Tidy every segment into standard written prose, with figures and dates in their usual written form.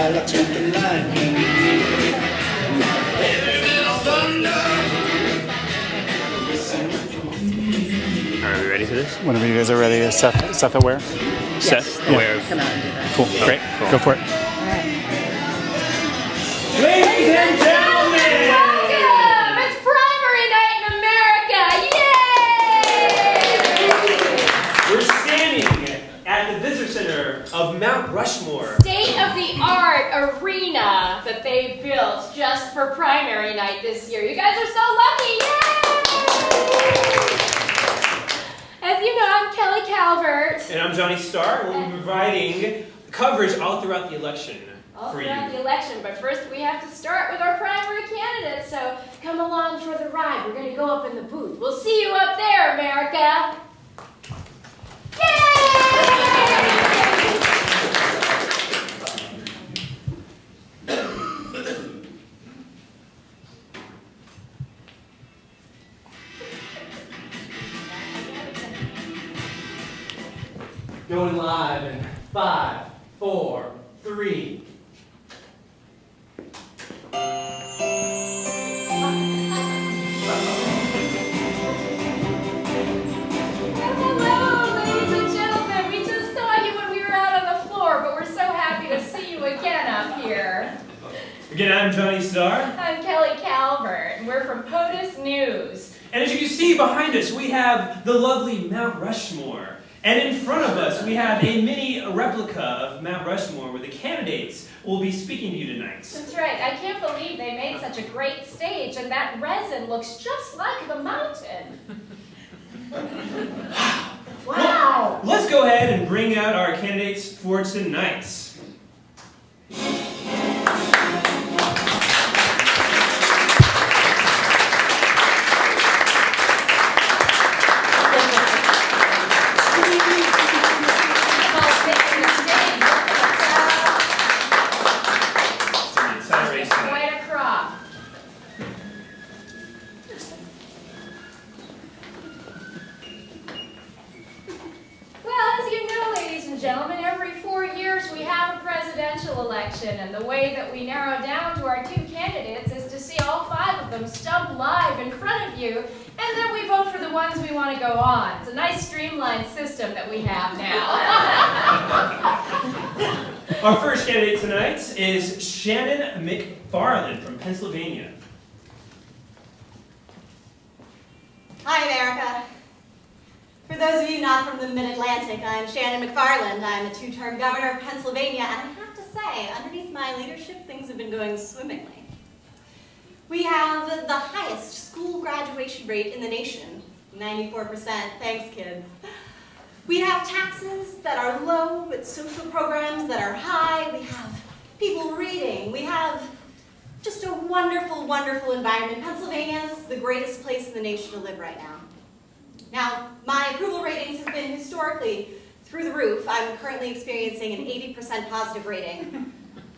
Are we ready for this? Whenever you guys are ready, Seth aware? Seth, Yeah. aware of... Come out and do that. Cool, great, Cool. go for it. Ladies and gentlemen! Welcome! It's primary night in America! Yay! We're standing at the visitor center of Mount Rushmore. State-of-the-art arena that they built just for primary night this year. You guys are so lucky! Yay! As you know, I'm Kelly Calvert. And I'm Johnny Starr. We'll be providing coverage all throughout the election All for throughout you. the election, but first we have to start with our primary candidates, so come along for the ride. We're going to go up in the booth. We'll see you up there, America! Yay! Going live in 5, 4, 3. Hello, ladies and gentlemen. We just saw you when we were out on the floor, but we're so happy to see you again up here. Again, I'm Johnny Starr. I'm Kelly Calvert, and we're from POTUS News. And as you can see behind us, we have the lovely Mount Rushmore. And in front of us, we have a mini replica of Mount Rushmore where the candidates will be speaking to you tonight. That's right. I can't believe they made such a great stage, and that resin looks just like the mountain. Wow! Let's go ahead and bring out our candidates for tonight. Quite a crop. Well, as you know, ladies and gentlemen, every 4 years we have a presidential election, and the way that we narrow down to our 2 candidates is to see all 5 of them stump live in front of you, and then we vote for the ones we want to go on. It's a nice streamlined system that we have now. Our first candidate tonight is Shannon McFarland from Pennsylvania. Hi, America. For those of you not from the Mid-Atlantic, I'm Shannon McFarland. I'm a 2-term governor of Pennsylvania, and I have to say, underneath my leadership, things have been going swimmingly. We have the highest school graduation rate in the nation, 94%. Thanks, kids. We have taxes that are low, but social programs that are high. We have people reading. We have just a wonderful, wonderful environment. Pennsylvania's the greatest place in the nation to live right now. Now, my approval ratings have been historically through the roof. I'm currently experiencing an 80% positive rating.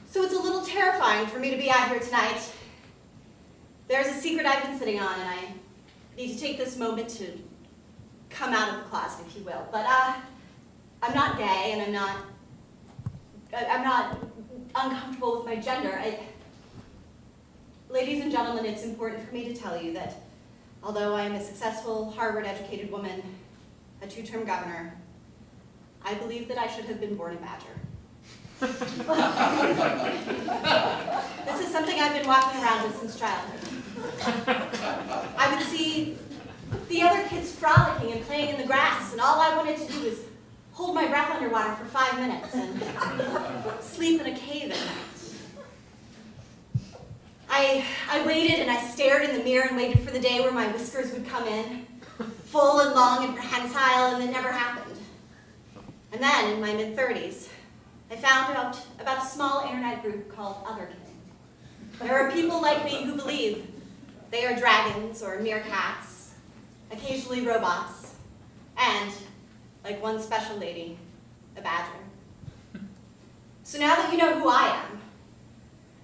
So it's a little terrifying for me to be out here tonight. There's a secret I've been sitting on, and I need to take this moment to come out of the closet, if you will. But I'm not gay, and I'm not uncomfortable with my gender. Ladies and gentlemen, it's important for me to tell you that although I am a successful, Harvard-educated woman, a 2-term governor, I believe that I should have been born a badger. This is something I've been walking around with since childhood. I would see the other kids frolicking and playing in the grass, and all I wanted to do was hold my breath underwater for 5 minutes and sleep in a cave at night. I waited and I stared in the mirror and waited for the day where my whiskers would come in, full and long and prehensile, and it never happened. And then, in my mid-30s, I found out about a small internet group called Otherkin. There are people like me who believe they are dragons or meerkats, occasionally robots, and, like one special lady, a badger. So now that you know who I am,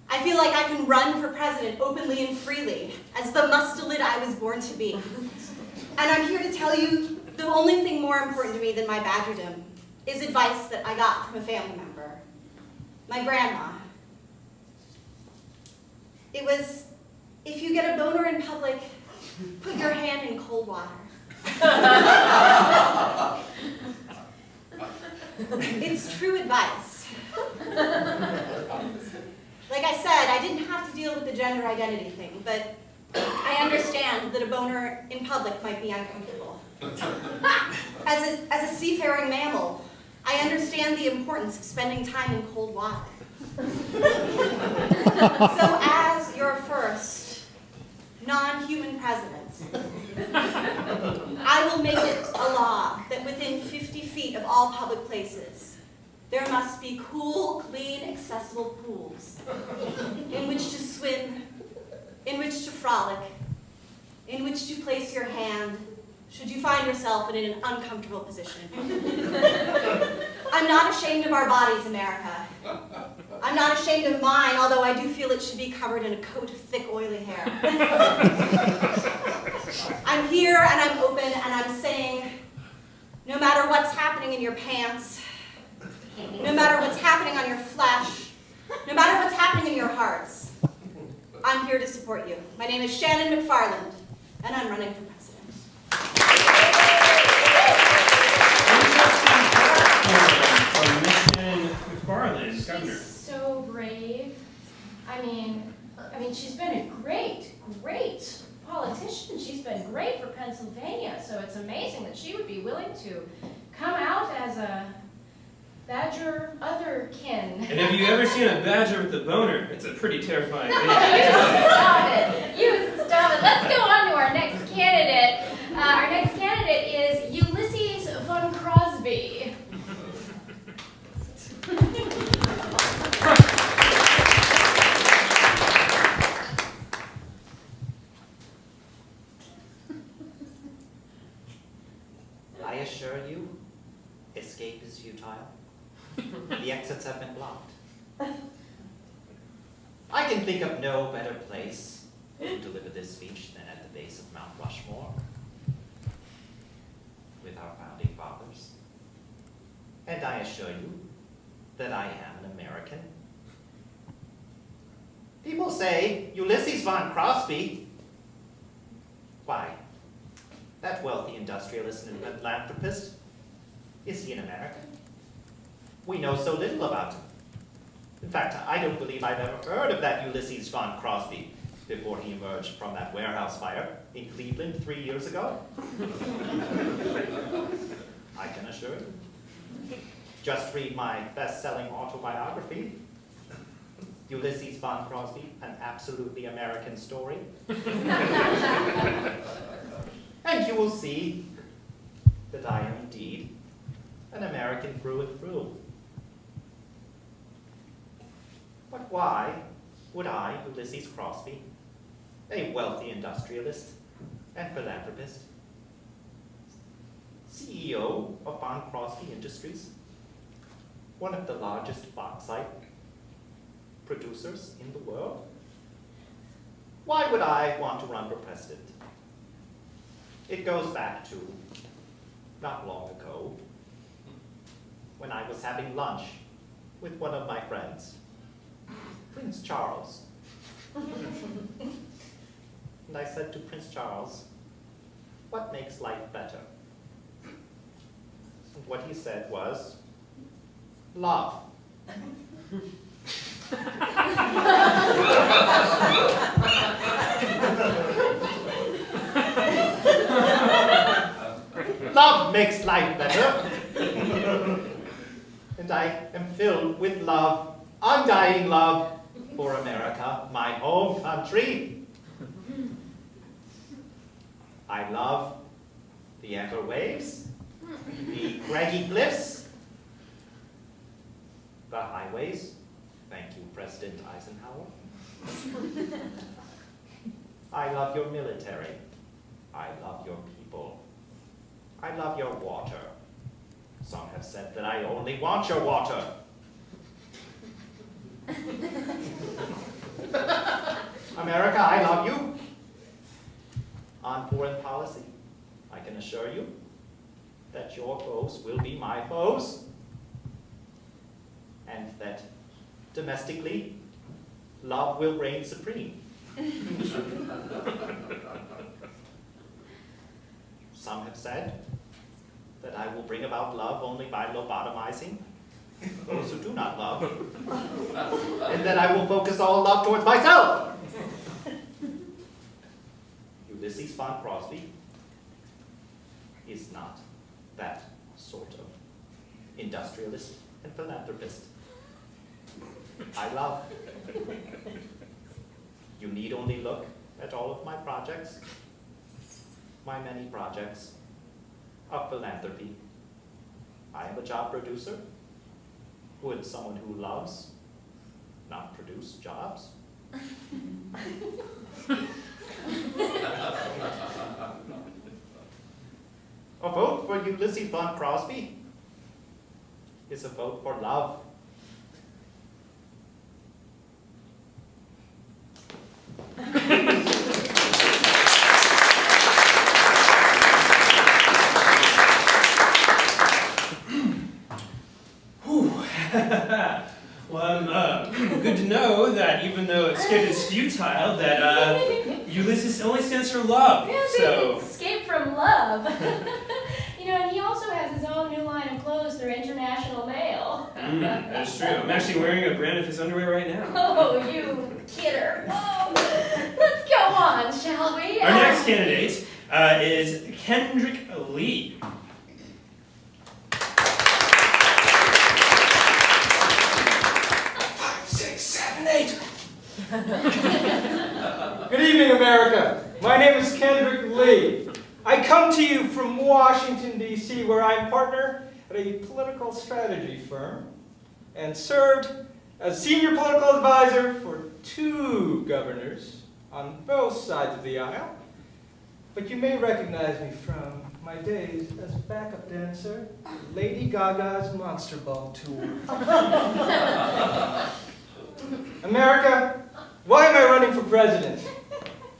I feel like I can run for president openly and freely, as the mustelid I was born to be. And I'm here to tell you the only thing more important to me than my badgerdom is advice that I got from a family member, my grandma, It was, if you get a boner in public, put your hand in cold water. It's true advice. Like I said, I didn't have to deal with the gender identity thing, but I understand that a boner in public might be uncomfortable. As a seafaring mammal, I understand the importance of spending time in cold water. So as your first non-human president, I will make it a law that within 50 feet of all public places, there must be cool, clean, accessible pools in which to swim, in which to frolic, in which to place your hand should you find yourself in an uncomfortable position. I'm not ashamed of our bodies, America. I'm not ashamed of mine, although I do feel it should be covered in a coat of thick, oily hair. I'm here and I'm open and I'm saying, no matter what's happening in your pants, no matter what's happening on your flesh, no matter what's happening in your hearts, I'm here to support you. My name is Shannon McFarland, and I'm running for president. Shannon McFarland, governor. She's so brave. I mean, she's been a great politician. She's been great for Pennsylvania, so it's amazing that she would be willing to come out as a badger otherkin. And have you ever seen a badger with a boner? It's a pretty terrifying thing. You stop it. Let's go on to our next candidate. Our next candidate is Ulysses von Crosby. I assure you, escape is futile. The exits have been blocked. I can think of no better place to deliver this speech than at the base of Mount Rushmore, with our founding fathers. And I assure you that I am an American. People say, Ulysses von Crosby. Why? That wealthy industrialist and philanthropist, is he an American? We know so little about him. In fact, I don't believe I've ever heard of that Ulysses von Crosby before he emerged from that warehouse fire in Cleveland 3 years ago. I can assure you. Just read my best-selling autobiography, Ulysses von Crosby, an absolutely American story. And you will see that I am indeed an American through and through. But why would I, Ulysses Crosby, a wealthy industrialist and philanthropist, CEO of Von Crosby Industries, one of the largest bauxite producers in the world, why would I want to run for president? It goes back to not long ago when I was having lunch with one of my friends, Prince Charles. And I said to Prince Charles, what makes life better? And what he said was, love. Love makes life better. And I am filled with love, undying love for America, my home country. I love the amber waves, the craggy cliffs, the highways. Thank you, President Eisenhower. I love your military. I love your people. I love your water. Some have said that I only want your water. America, I love you. On foreign policy, I can assure you that your foes will be my foes, and that domestically, love will reign supreme. Some have said that I will bring about love only by lobotomizing those who do not love, and that I will focus all love towards myself. Ulysses von Crosby is not that sort of industrialist and philanthropist. I love. You need only look at all of my projects, my many projects of philanthropy. I am a job producer. Would someone who loves not produce jobs? A vote for Ulysses von Crosby is a vote for love. Well, good to know that even though escape is futile, that Ulysses only stands for love. Yeah, So escape from love. You know, and he also has his own new line of clothes through international mail. That's true. I'm actually wearing a brand of his underwear right now. Oh, you kidder. Whoa. Let's go on, shall we? Our next candidate is Kendrick Lee. 5, 6, 7, 8. Good evening, America. My name is Kendrick Lee. I come to you from Washington, D.C., where I'm partner at a political strategy firm and served as senior political advisor for 2 governors on both sides of the aisle. But you may recognize me from my days as backup dancer at Lady Gaga's Monster Ball tour. America, why am I running for president?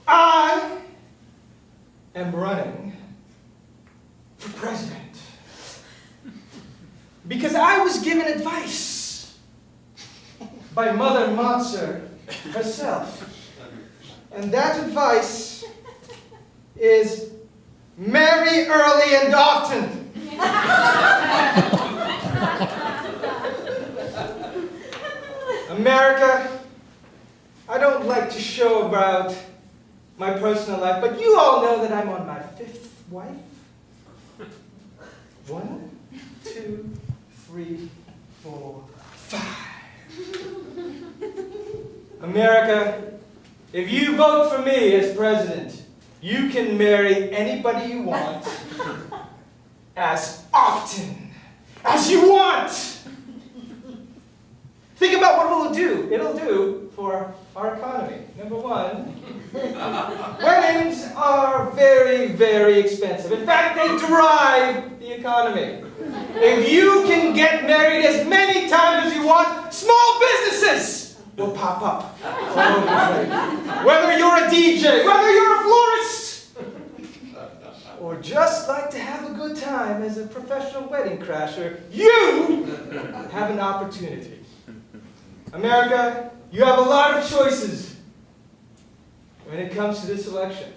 I am running for president because I was given advice by Mother Monster herself. And that advice is marry early and often. America, I don't like to show about my personal life, but you all know that I'm on my 5th wife. 1, 2, 3, 4, 5. America, if you vote for me as president, you can marry anybody you want as often as you want. Think about what it'll do. It'll do for our economy. Number 1, weddings are very, very expensive. In fact, they drive the economy. If you can get married as many times as you want, small businesses will pop up all over the place. Whether you're a DJ, whether you're a florist, or just like to have a good time as a professional wedding crasher, you have an opportunity. America, you have a lot of choices when it comes to this election.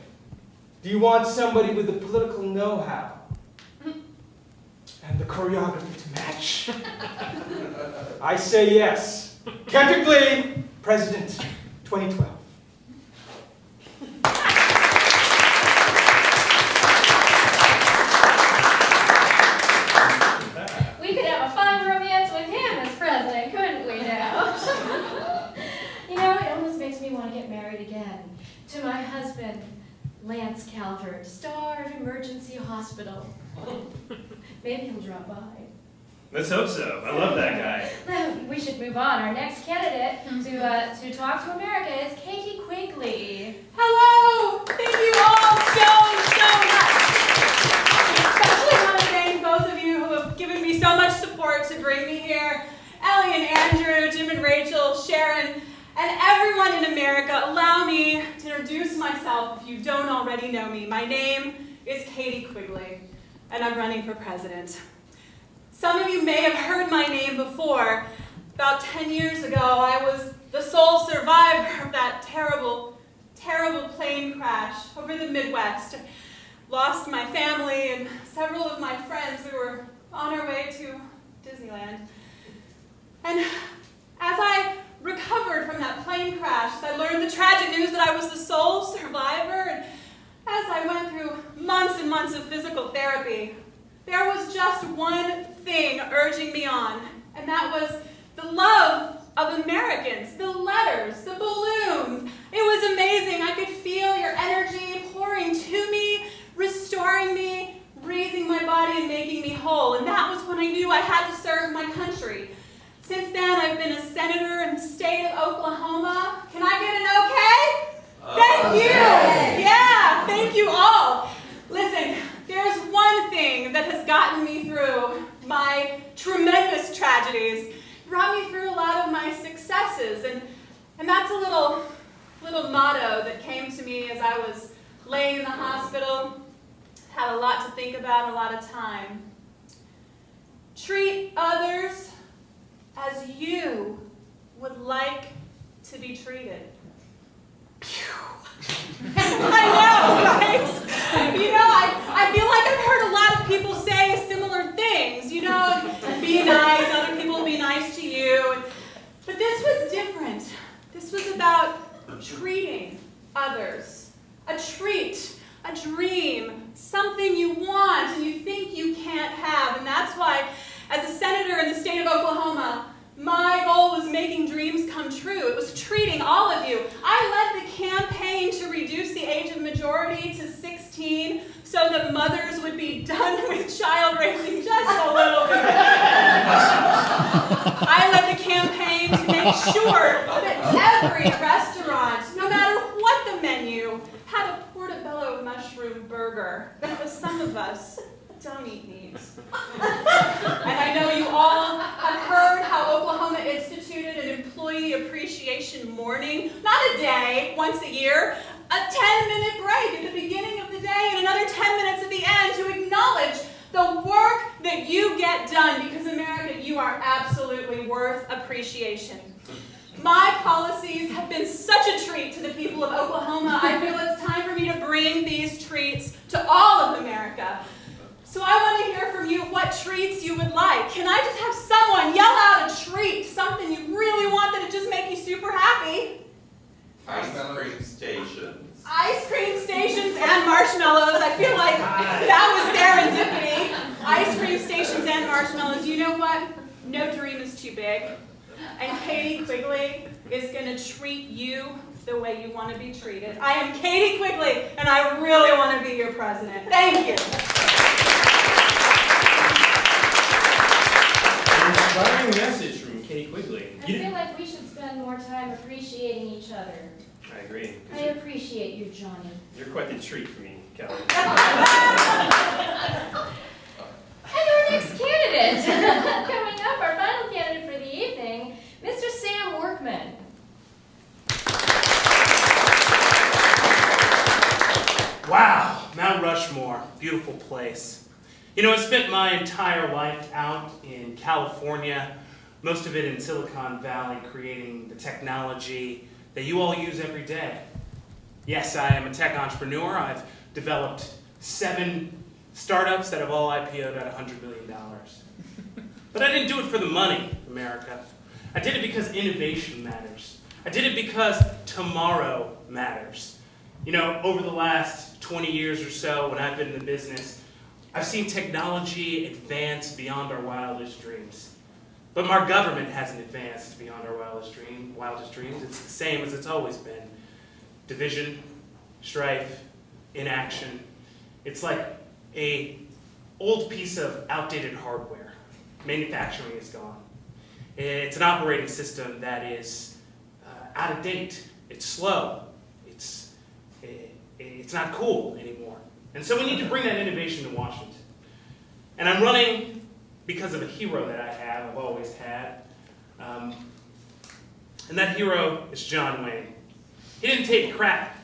Do you want somebody with the political know-how and the choreography to match? I say yes. Kendrick Lee, President 2012. We could have a fine romance with him as president, couldn't we now? You know, it almost makes me want to get married again. To my husband, Lance Calvert, star of Emergency Hospital. Maybe he'll drop by. Let's hope so. I love that guy. Well, we should move on. Our next candidate to talk to America is Katie Quigley. Hello! Thank you all so much. Especially want to thank both of you who have given me so much support to bring me here. Ellie and Andrew, Jim and Rachel, Sharon, and everyone in America. Allow me to introduce myself if you don't already know me. My name is Katie Quigley, and I'm running for president. Some of you may have heard my name before. About 10 years ago, I was the sole survivor of that terrible, terrible plane crash over the Midwest. Lost my family and several of my friends. We were on our way to Disneyland. And as I recovered from that plane crash, as I learned the tragic news that I was the sole survivor, and as I went through months and months of physical therapy, there was just one thing urging me on, and that was the love of Americans, the letters, the balloons. It was amazing. I could feel your energy pouring to me, restoring me, raising my body and making me whole. And that was when I knew I had to serve my country. Since then, I've been a senator in the state of Oklahoma. Can I get an okay? Thank you. Yeah, thank you all. Listen, there's one thing that has gotten me through my tremendous tragedies, brought me through a lot of my successes, and that's a little motto that came to me as I was laying in the hospital, had a lot to think about, a lot of time. Treat others as you would like to be treated. I know, right? You know, I feel like I've heard a lot of people say similar things. You know, be nice, other people will be nice to you. But this was different. This was about treating others. A treat, a dream, something you want and you think you can't have. And that's why, as a senator in the state of Oklahoma, my goal was making dreams come true. It was treating all of you. I led the campaign to reduce the age of majority to 16 so that mothers would be done with child raising just a little bit. I led the campaign to make sure that every restaurant, no matter what the menu, had a portobello mushroom burger, because some of us don't eat meat. And I know you all have heard how Oklahoma instituted an employee appreciation morning, not a day, once a year, a 10-minute break at the beginning of the day and another 10 minutes at the end to acknowledge the work that you get done, because America, you are absolutely worth appreciation. My policies have been such a treat to the people of Oklahoma. I feel it's time for me to bring these treats to all of America. So I want to hear from you what treats you would like. Can I just have someone yell out a treat, something you really want that'd just make you super happy? Ice cream stations. Ice cream stations and marshmallows. I feel like that was serendipity. Ice cream stations and marshmallows. You know what? No dream is too big. And Katie Quigley is going to treat you the way you want to be treated. I am Katie Quigley, and I really want to be your president. Thank you. An inspiring message from Katie Quigley. I feel like we should spend more time appreciating each other. I agree. I appreciate you, Johnny. You're quite the treat for me, Kelly. And our next candidate. Coming up, our final candidate for the evening, Mr. Sam Workman. Wow, Mount Rushmore, beautiful place. You know, I spent my entire life out in California, most of it in Silicon Valley, creating the technology that you all use every day. Yes, I am a tech entrepreneur. I've developed 7 startups that have all IPO'd at $100 million. But I didn't do it for the money, America. I did it because innovation matters. I did it because tomorrow matters. You know, over the last 20 years or so, when I've been in the business, I've seen technology advance beyond our wildest dreams. But our government hasn't advanced beyond our wildest dreams. It's the same as it's always been. Division, strife, inaction. It's like an old piece of outdated hardware. Manufacturing is gone. It's an operating system that is out of date. It's slow. It's not cool anymore. And so we need to bring that innovation to Washington. And I'm running because of a hero that I've always had. And that hero is John Wayne. He didn't take crap.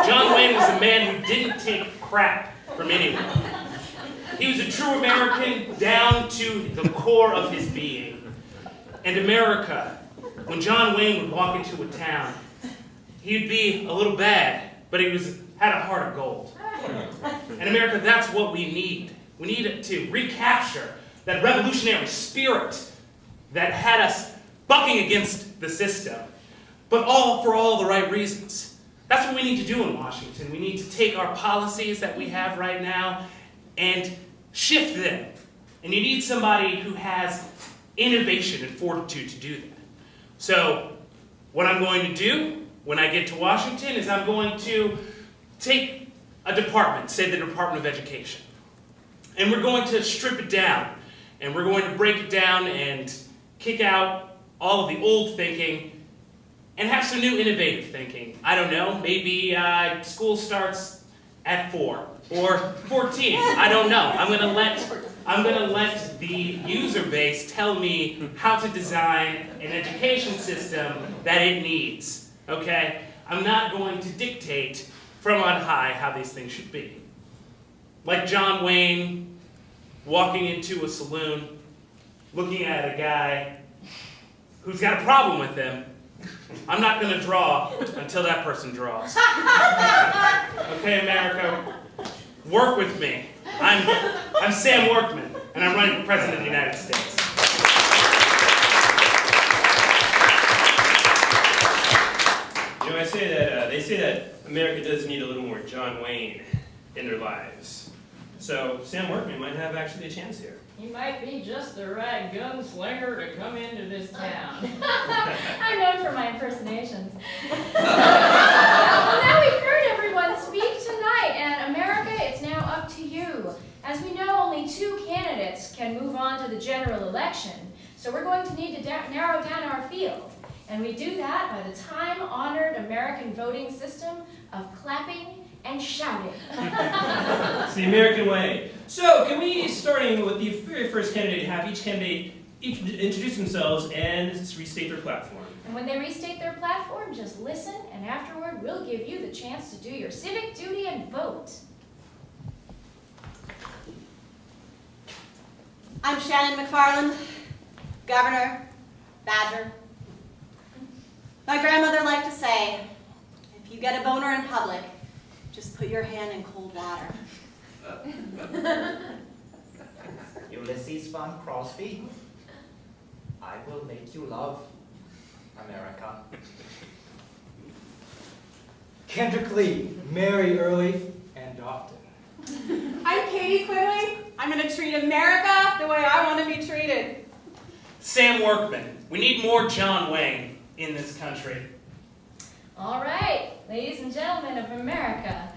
John Wayne was a man who didn't take crap from anyone. He was a true American down to the core of his being. And America, when John Wayne would walk into a town, he'd be a little bad, but he had a heart of gold. In America, that's what we need. We need to recapture that revolutionary spirit that had us bucking against the system, but all for all the right reasons. That's what we need to do in Washington. We need to take our policies that we have right now and shift them. And you need somebody who has innovation and fortitude to do that. So what I'm going to do when I get to Washington is I'm going to take a department, say the Department of Education, and we're going to strip it down, and we're going to break it down and kick out all of the old thinking and have some new innovative thinking. I don't know, maybe school starts at 4 or 14. I don't know. I'm gonna let the user base tell me how to design an education system that it needs. Okay? I'm not going to dictate from on high how these things should be. Like John Wayne walking into a saloon, looking at a guy who's got a problem with him, I'm not going to draw until that person draws. Okay, America, work with me. I'm Sam Workman, and I'm running for President of the United States. You know, they say that America does need a little more John Wayne in their lives. So Sam Workman might have actually a chance here. He might be just the right gunslinger to come into this town. I'm known for my impersonations. Well, now we've heard everyone speak tonight, and America, it's now up to you. As we know, only 2 candidates can move on to the general election, so we're going to need to narrow down our field. And we do that by the time-honored American voting system of clapping and shouting. It's the American way. So, can we, starting with the very first candidate, have each candidate introduce themselves and restate their platform? And when they restate their platform, just listen, and afterward, we'll give you the chance to do your civic duty and vote. I'm Shannon McFarland, Governor, Badger. My grandmother liked to say, if you get a boner in public, just put your hand in cold water. Ulysses von Crosby, I will make you love America. Kendrick Lee, marry early and often. I'm Katie Quigley. I'm going to treat America the way I want to be treated. Sam Workman, we need more John Wayne in this country. All right, ladies and gentlemen of America,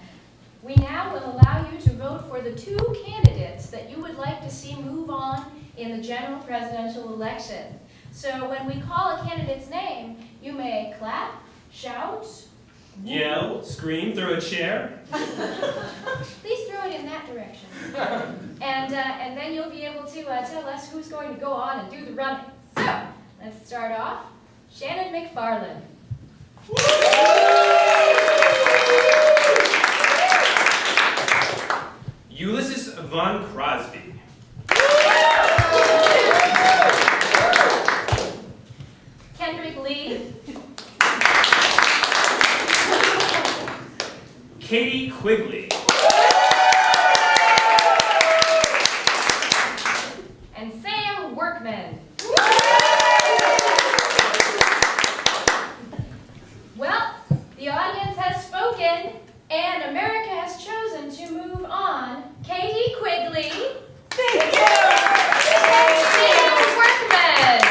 we now will allow you to vote for the 2 candidates that you would like to see move on in the general presidential election. So when we call a candidate's name, you may clap, shout, Yell, scream, throw a chair. please throw it in that direction. And then you'll be able to tell us who's going to go on and do the running. So, let's start off. Shannon McFarland. Ulysses von Crosby. Kendrick Lee. Katie Quigley. And Sam Workman. Well, the audience has spoken, and America has chosen to move on. Katie Quigley. Thank you. And Sam Workman.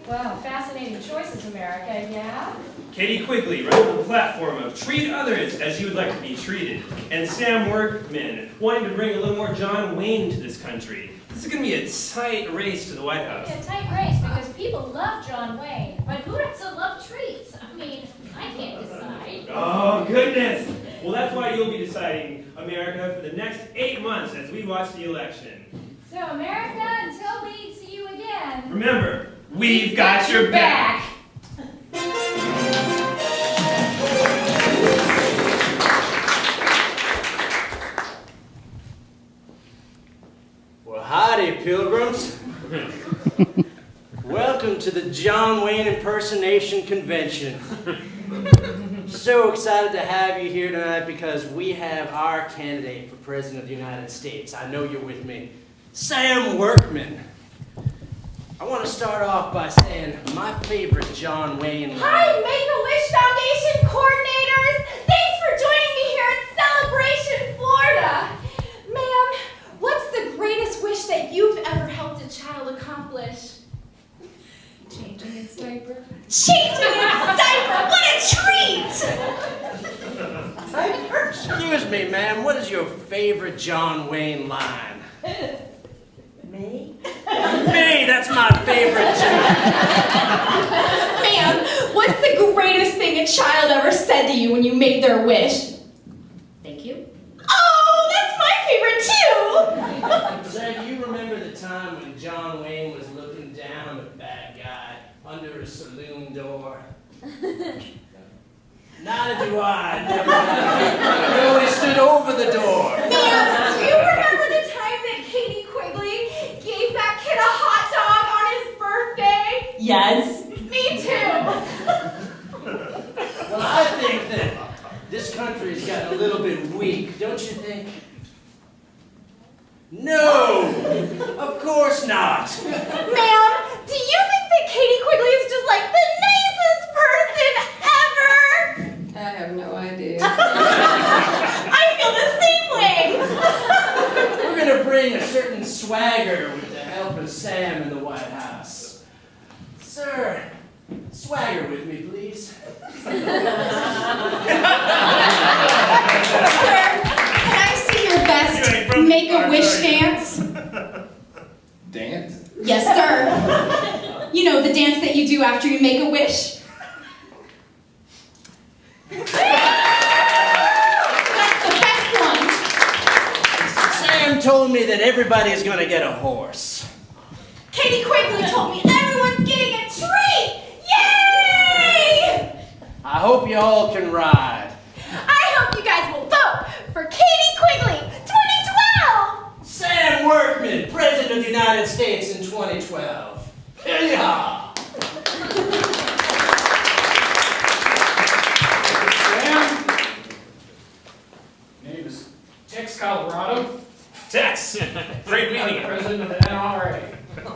Wow, fascinating choices, America, yeah? Katie Quigley, running the platform of treat others as you would like to be treated. And Sam Workman, wanting to bring a little more John Wayne to this country. This is going to be a tight race to the White House. It's a tight race because people love John Wayne, but who doesn't love treats? I mean, I can't decide. Oh, goodness. Well, that's why you'll be deciding, America, for the next 8 months as we watch the election. So, America, until we see you again, Remember, we've got your back. pilgrims. Welcome to the John Wayne Impersonation Convention. So excited to have you here tonight because we have our candidate for President of the United States. I know you're with me, Sam Workman. I want to start off by saying my favorite John Wayne line. Hi, Make-A-Wish Foundation coordinators! Thanks for joining me here at Celebration, Florida! Ma'am, what's the greatest wish that you've ever helped a child accomplish? Changing its diaper. Changing its diaper! What a treat! Excuse me, ma'am, what is your favorite John Wayne line? Me? Me, that's my favorite John. Ma'am, what's the greatest thing a child ever said to you when you made their wish? Thank you. Oh, that's my favorite too! Sir, do you remember the time when John Wayne was looking down a bad guy under a saloon door? Neither do I. Never mind. No, he stood over the door. Ma'am, do you remember the time that Katie Quigley gave that kid a hot dog on his birthday? Yes. Me too. Well, I think that this country's gotten a little bit weak, don't you think? No! Of course not! Ma'am, do you think that Katie Quigley is just like the nicest person ever? I have no idea. I feel the same way. We're gonna bring a certain swagger with the help of Sam in the White House. Sir, swagger with me, please. Sir, can I see your best Make-A-Wish dance? Dance? Yes, sir. You know, the dance that you do after you make a wish. That's the best one. Sam told me that everybody's gonna get a horse. Katie Quigley told me everyone's getting a treat! Yay! I hope you all can ride. I hope you guys will vote for Katie Quigley 2012! Sam Workman, President of the United States in 2012. Hiya! Sam? Name is Tex Colorado. Tex, great meeting you. President of the NRA.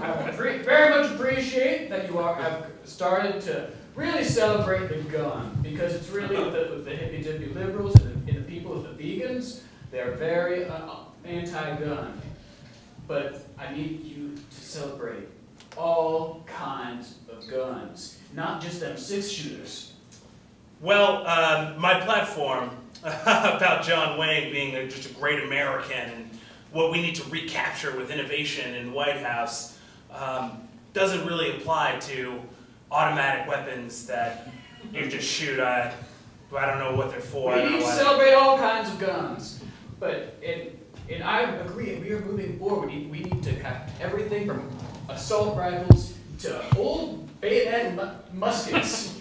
I very much appreciate that you have started to really celebrate the gun, because it's really with the hippy-dippy liberals and the people of the vegans, they're very anti-gun. But I need you to celebrate all kinds of guns, not just them 6-shooters. Well, my platform about John Wayne being just a great American and what we need to recapture with innovation in the White House doesn't really apply to automatic weapons that you just shoot. I don't know what they're for. We need to celebrate all kinds of guns, but and I agree, we are moving forward. We need to have everything from assault rifles to old bayonet muskets.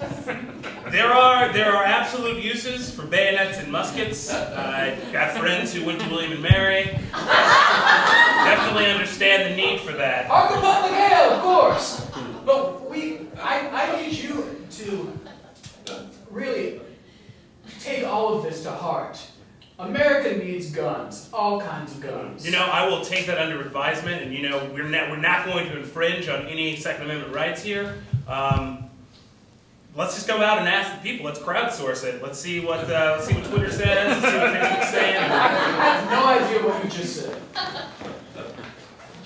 There are absolute uses for bayonets and muskets. I got friends who went to William and Mary. Definitely understand the need for that. Hark upon the gale, of course. But I need you to really take all of this to heart. America needs guns, all kinds of guns. You know, I will take that under advisement, and you know, we're not going to infringe on any Second Amendment rights here. Let's just go out and ask the people. Let's crowdsource it. Let's see what Twitter says. Let's see what Facebook's saying. I have no idea what you just said.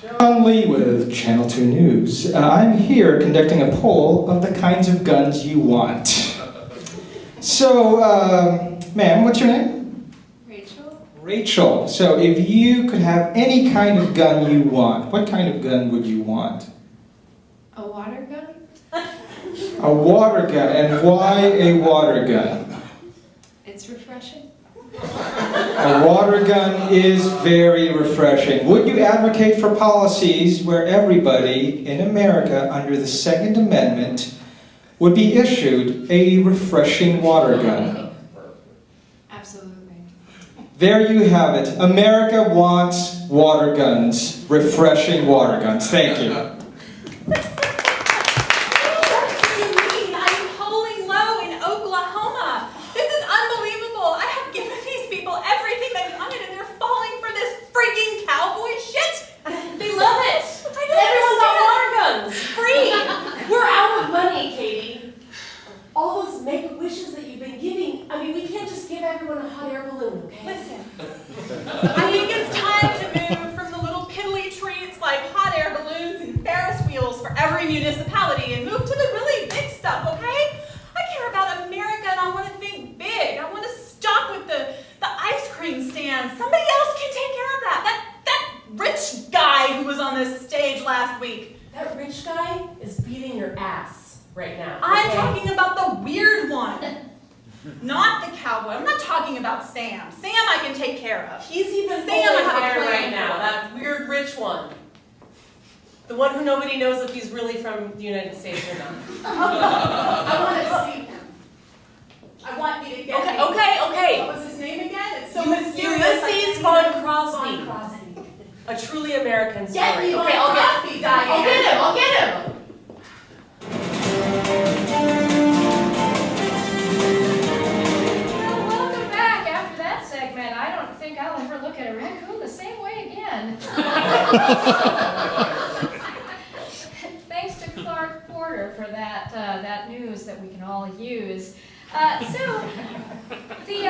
John Lee with Channel 2 News. I'm here conducting a poll of the kinds of guns you want. So, ma'am, what's your name? Rachel. So if you could have any kind of gun you want, what kind of gun would you want? A water gun? A water gun. And why a water gun? It's refreshing. A water gun is very refreshing. Would you advocate for policies where everybody in America under the Second Amendment would be issued a refreshing water gun? Absolutely. There you have it. America wants water guns. Refreshing water guns. Thank you. What do you mean? I'm polling low in Oklahoma. This is unbelievable. I have given these people everything they wanted and they're falling for this freaking cowboy shit. They love it. I don't Everyone's got water understand. guns. Free. We're out of money, Katie. All those make-wishes that you've been giving, I mean, we can't just give everyone a hot air balloon, okay? Listen, I think it's time to move from the little piddly treats like hot air balloons and Ferris wheels for every municipality and move to the really big stuff, okay? I care about America and I want to think big. I want to stop with the ice cream stand. Somebody else can take care of that. That rich guy who was on this stage last week. That rich guy is beating your ass right now. I'm okay? talking about the weird one. Not the cowboy. I'm not talking about Sam. Sam I can take care of. He's even Sam I have a higher plan right now. for. That weird rich one. The one who nobody knows if he's really from the United States or not. I want to see him. I want you to get me. Okay. What was his name again? It's so mysterious. Ulysses von Crosby. A truly American story. Get me okay, Von Crosby, Diane. I'll get him. Well, welcome back after that segment. I don't think I'll ever look at a raccoon the same way again. Thanks to Clark Porter for that news that we can all use. So, the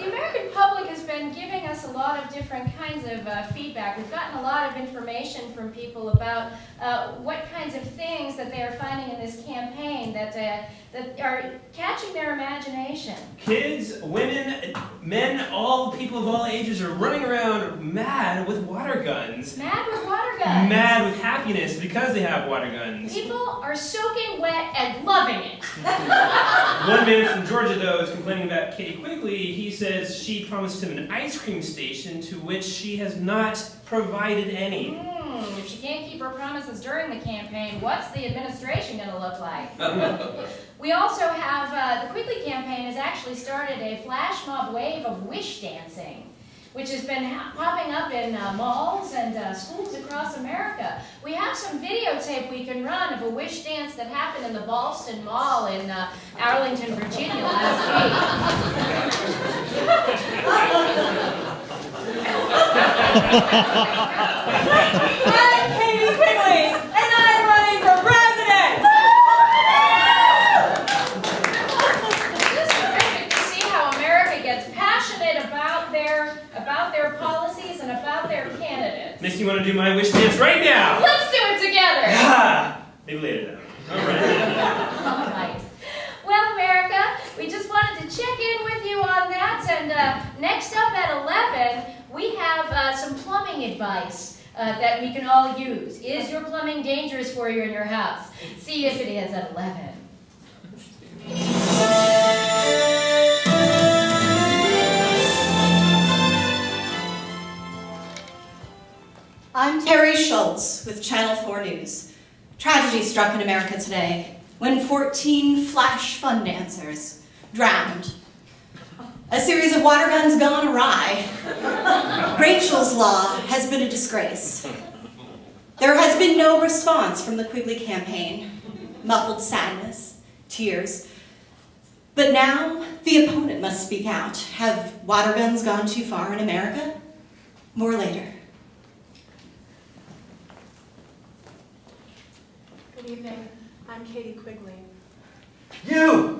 American public has been giving us a lot of different kinds of feedback. We've gotten a lot of information from people about what kinds of things that they are finding in this campaign that are catching their imagination. Kids, women, men, all people of all ages are running around mad with water guns. Mad with water guns. Mad with happiness because they have water guns. People are soaking wet and loving it. One man from Georgia, though, is complaining about Katie Quigley. He says she promised him an ice cream station to which she has not provided any. If she can't keep her promises during the campaign, what's the administration going to look like? We also have, the Quigley campaign has actually started a flash mob wave of wish dancing, which has been popping up in malls and schools across America. We have some videotape we can run of a wish dance that happened in the Ballston Mall in Arlington, Virginia last I'm Katie Quigley, and I'm running for president! It's terrific to see how America gets passionate about their policies and about their candidates. Makes me want to do my wish dance right now. Let's do it together! Ah, maybe later though. All right. All right. Well, America, we just wanted to check in with you on that. And next up at 11, we have some plumbing advice that we can all use. Is your plumbing dangerous for you in your house? See if it is at 11. I'm Terry Schultz with Channel 4 News. Tragedy struck in America today when 14 flash fun dancers drowned. A series of water guns gone awry. Rachel's Law has been a disgrace. There has been no response from the Quigley campaign. Muffled sadness, tears. But now the opponent must speak out. Have water guns gone too far in America? More later. Good evening. I'm Katie Quigley, You!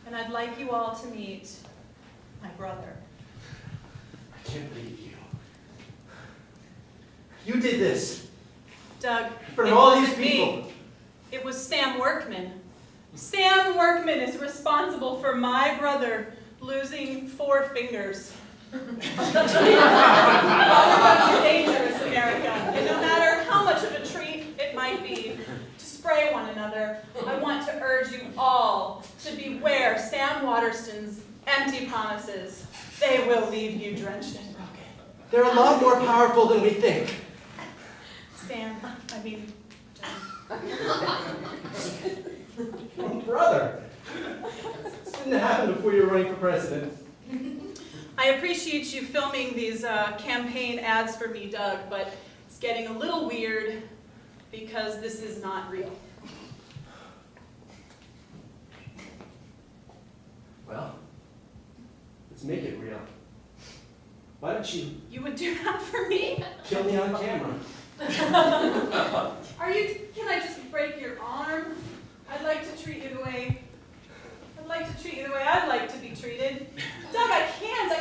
and I'd like you all to meet my brother. I can't believe you. You did this. Doug, In front it of all wasn't these people. me. It was Sam Workman. Sam Workman is responsible for my brother losing 4 fingers. Water guns are dangerous, America, and no matter how much of a treat it might be to spray one another, I want to urge you all to beware Sam Waterston's empty promises. They will leave you drenched and broken. They're a lot more powerful than we think. Sam, I mean, Oh, brother. This didn't happen before you were running for president. I appreciate you filming these campaign ads for me, Doug, but it's getting a little weird because this is not real. Well, let's make it real. Why don't you You would do that for me? kill me on camera? Can I just break your arm? I'd like to treat you the way I'd like to be treated. Doug, I can't.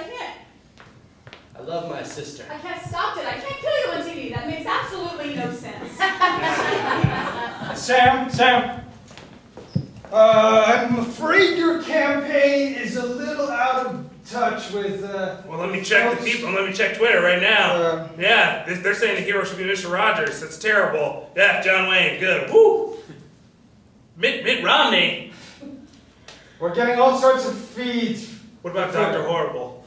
I love my sister. I can't stop it. I can't kill you on TV. That makes absolutely no sense. Sam. I'm afraid your campaign is a little out of touch with, Well, let me check the people. Let me check Twitter right now. Yeah, they're saying the hero should be Mr. Rogers. That's terrible. Yeah, John Wayne, good. Woo! Mitt Romney. We're getting all sorts of feeds. What about Dr. Horrible?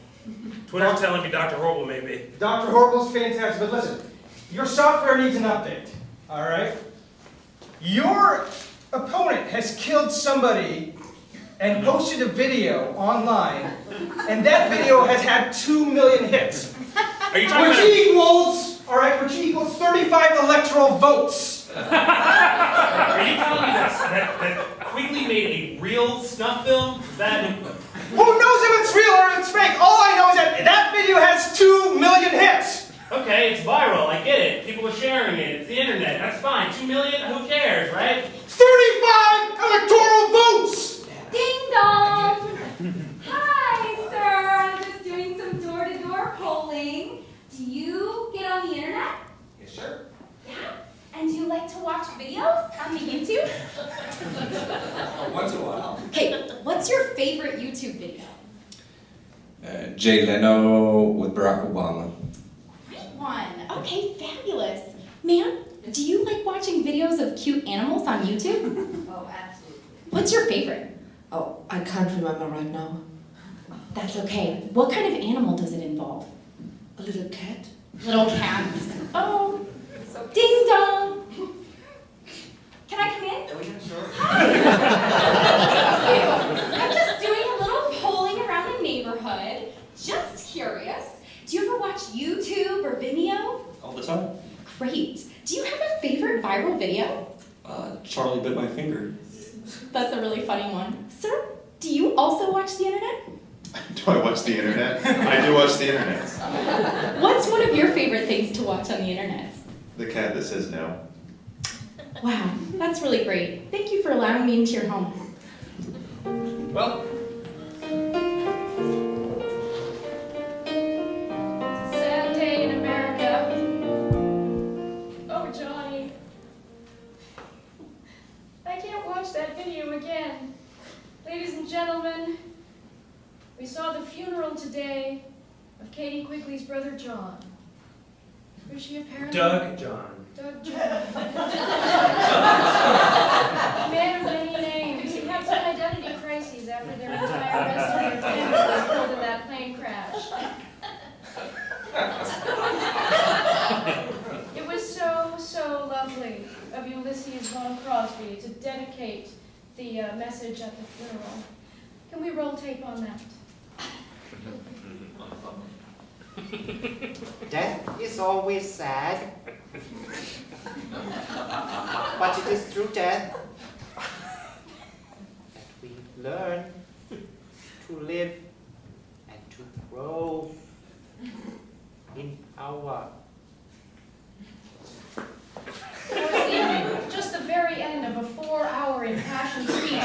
Twitter's telling me Dr. Horrible maybe. Dr. Horrible's fantastic, but listen, your software needs an update, all right? Your opponent has killed somebody and posted a video online, and that video has had 2 million hits. Are you talking which equals 35 electoral votes. Are you telling me that Quigley made a real snuff film? Is that... Who knows if it's real or if it's fake? All I know is that that video has 2 million hits. Okay, it's viral. I get it. People are sharing it. It's the internet. That's fine. 2 million? Who cares, right? 35 electoral votes! Ding dong! Hi, sir. I'm just doing some door-to-door polling. Do you get on the internet? Yes, sure. Yeah? And do you like to watch videos on the YouTube? Once in a while. Hey, what's your favorite YouTube video? Jay Leno with Barack Obama. Great one. Okay, fabulous. Ma'am, do you like watching videos of cute animals on YouTube? Oh, absolutely. What's your favorite? Oh, I can't remember right now. That's okay. What kind of animal does it involve? A little cat? Little cats. Oh, so ding dong. Can I come in? Oh, yeah, sure. I'm just doing a little polling around the neighborhood. Just curious. Do you ever watch YouTube or Vimeo? All the time. Great. Do you have a favorite viral video? Charlie bit my finger. That's a really funny one. Sir, do you also watch the internet? Do I watch the internet? I do watch the internet. What's one of your favorite things to watch on the internet? The cat that says no. Wow, that's really great. Thank you for allowing me into your home. Well, Sad day in America. Oh, Johnny. I can't watch that video again. Ladies and gentlemen, we saw the funeral today of Katie Quigley's brother John. Who's she apparently? Doug John. Doug John. Man of many names. He had some identity crises after their entire rest of their family was killed in that plane crash. It was so lovely of Ulysses von Crosby to dedicate the message at the funeral. Can we roll tape on that? Death is always sad. But it is through death that we learn to live and to grow in power. Just the very end of a 4-hour impassioned speech.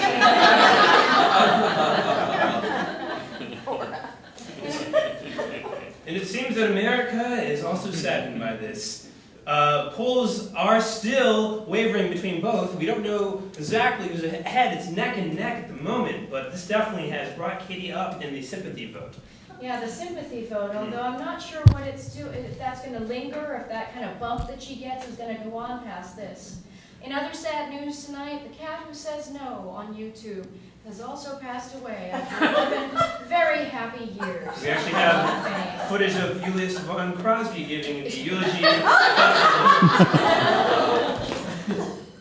And it seems that America is also saddened by this. Polls are still wavering between both. We don't know exactly who's ahead. It's neck and neck at the moment, but this definitely has brought Katie up in the sympathy vote. Yeah, the sympathy vote, although I'm not sure what it's doing, if that's going to linger, or if that kind of bump that she gets is going to go on past this. In other sad news tonight, the cat who says no on YouTube has also passed away after 11 very happy years. We actually have footage of Ulysses von Crosby giving the eulogy.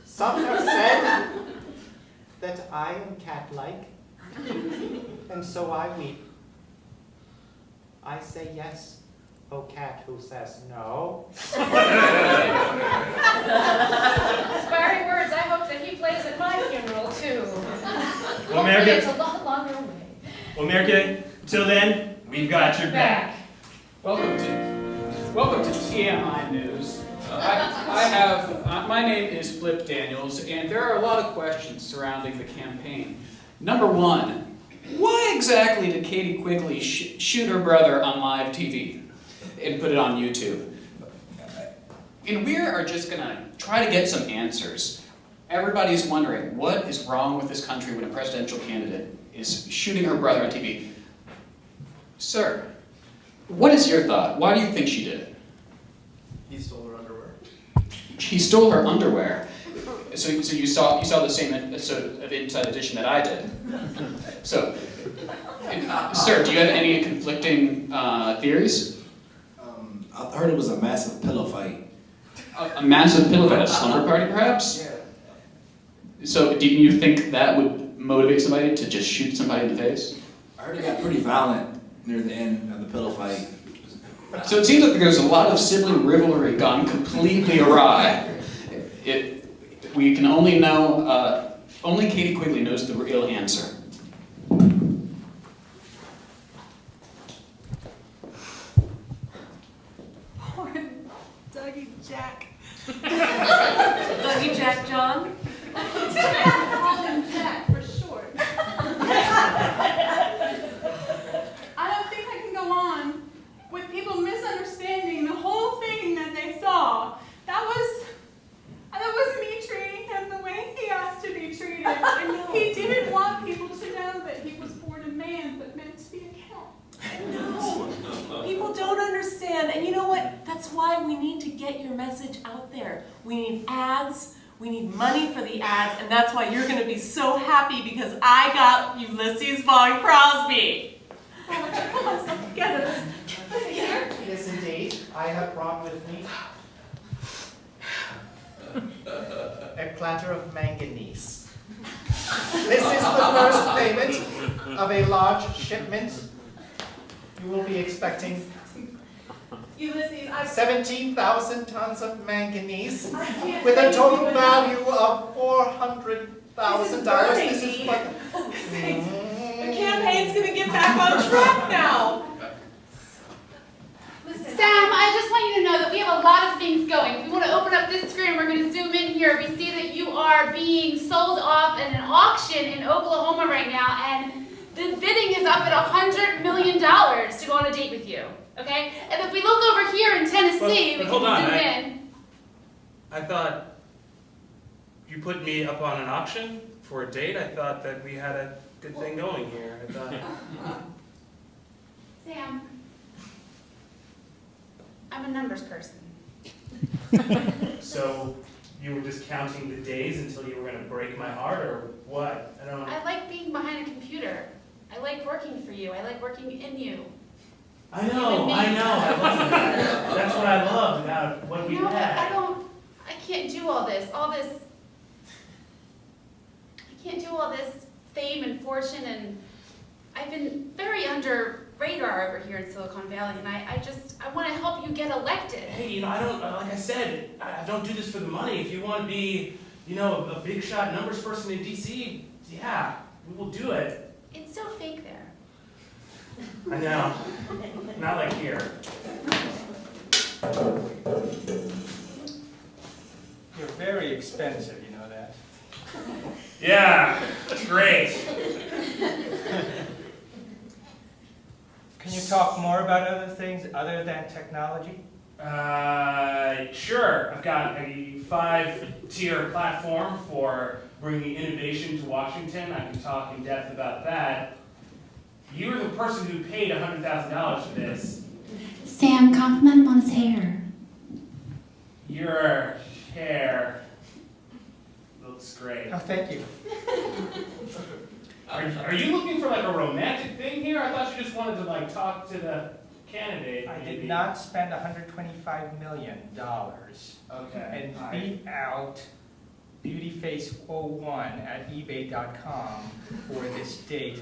Some have said that I am cat-like, and so I weep. I say yes. Oh, cat who says no? Inspiring words. I hope that he plays at my funeral too. Well, Hopefully America, it's a lot longer away. well, America, till then, we've got your back. Welcome to TMI News. My name is Flip Daniels, and there are a lot of questions surrounding the campaign. Number one, why exactly did Katie Quigley shoot her brother on live TV and put it on YouTube? And we are just gonna try to get some answers. Everybody's wondering, what is wrong with this country when a presidential candidate is shooting her brother on TV? Sir, what is your thought? Why do you think she did it? He stole her underwear. He stole her underwear. So you saw the same episode of Inside Edition that I did. So, sir, do you have any conflicting theories? I heard it was a massive pillow fight. A massive pillow fight, a slumber party, perhaps? Yeah. So, didn't you think that would motivate somebody to just shoot somebody in the face? I heard it got pretty violent near the end of the pillow fight. So it seems like there's a lot of sibling rivalry gone completely awry. We can only know, only Katie Quigley knows the real answer. Poor Dougie Jack. Dougie Jack John? Call him Jack for short. I don't think I can go on with people misunderstanding the whole thing that they saw. That was me treating him the way he asked to be treated. And he didn't want people to know that he was born a man but meant to be a cat. No, people don't understand. And you know what? That's why we need to get your message out there. We need ads. We need money for the ads. And that's why you're going to be so happy because I got Ulysses Von Crosby. Oh, would you pull myself together? Yes, indeed. I have brought with me a platter of manganese. This is the first payment of a large shipment. You will be expecting Ulysses, 17,000 tons of manganese with a total value of $400,000. This is what the campaign's going to get back on track now. Sam, I just want you to know that we have a lot of things going. If we want to open up this screen, we're going to zoom in here. We see that you are being sold off at an auction in Oklahoma right now, and the bidding is up at $100 million to go on a date with you. Okay? And if we look over here in Tennessee, we can zoom in. I thought you put me up on an auction for a date. I thought that we had a good thing going here. I thought. Sam, I'm a numbers person. So you were just counting the days until you were going to break my heart, or what? I don't. I like being behind a computer. I like working for you. I like working in you. I know. I love that. That's what I love about what we No, had. I can't do all this. I can't do all this fame and fortune, and I've been very under radar over here in Silicon Valley, and I want to help you get elected. Hey, I don't, like I said, I don't do this for the money. If you want to be, a big shot numbers person in DC, yeah, we will do it. It's so fake there. I know. Not like here. You're very expensive, you know that. Yeah, that's great. Can you talk more about other things other than technology? Sure. I've got a 5-tier platform for bringing innovation to Washington. I can talk in depth about that. You were the person who paid $100,000 for this. Sam, compliment him on his hair. Your hair looks great. Oh, thank you. Are you looking for like a romantic thing here? I thought you just wanted to talk to the candidate. I did not spend $125 million Okay. and beat out Beautyface01 at eBay.com for this date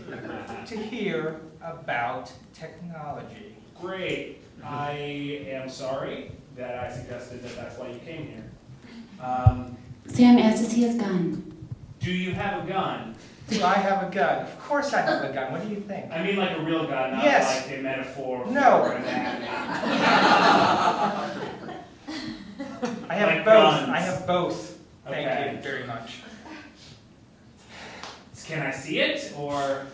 to hear about technology. Of Great. I am sorry that I suggested that that's why you came here. Sam asked us he has a gun. Do you have a gun? Do I have a gun? Of course I have a gun. What do you think? I mean like a real gun, not Yes. like a metaphor No. for an anatomy. I have Like both. guns. I have both. Thank Okay. you very much. Can I see it, or?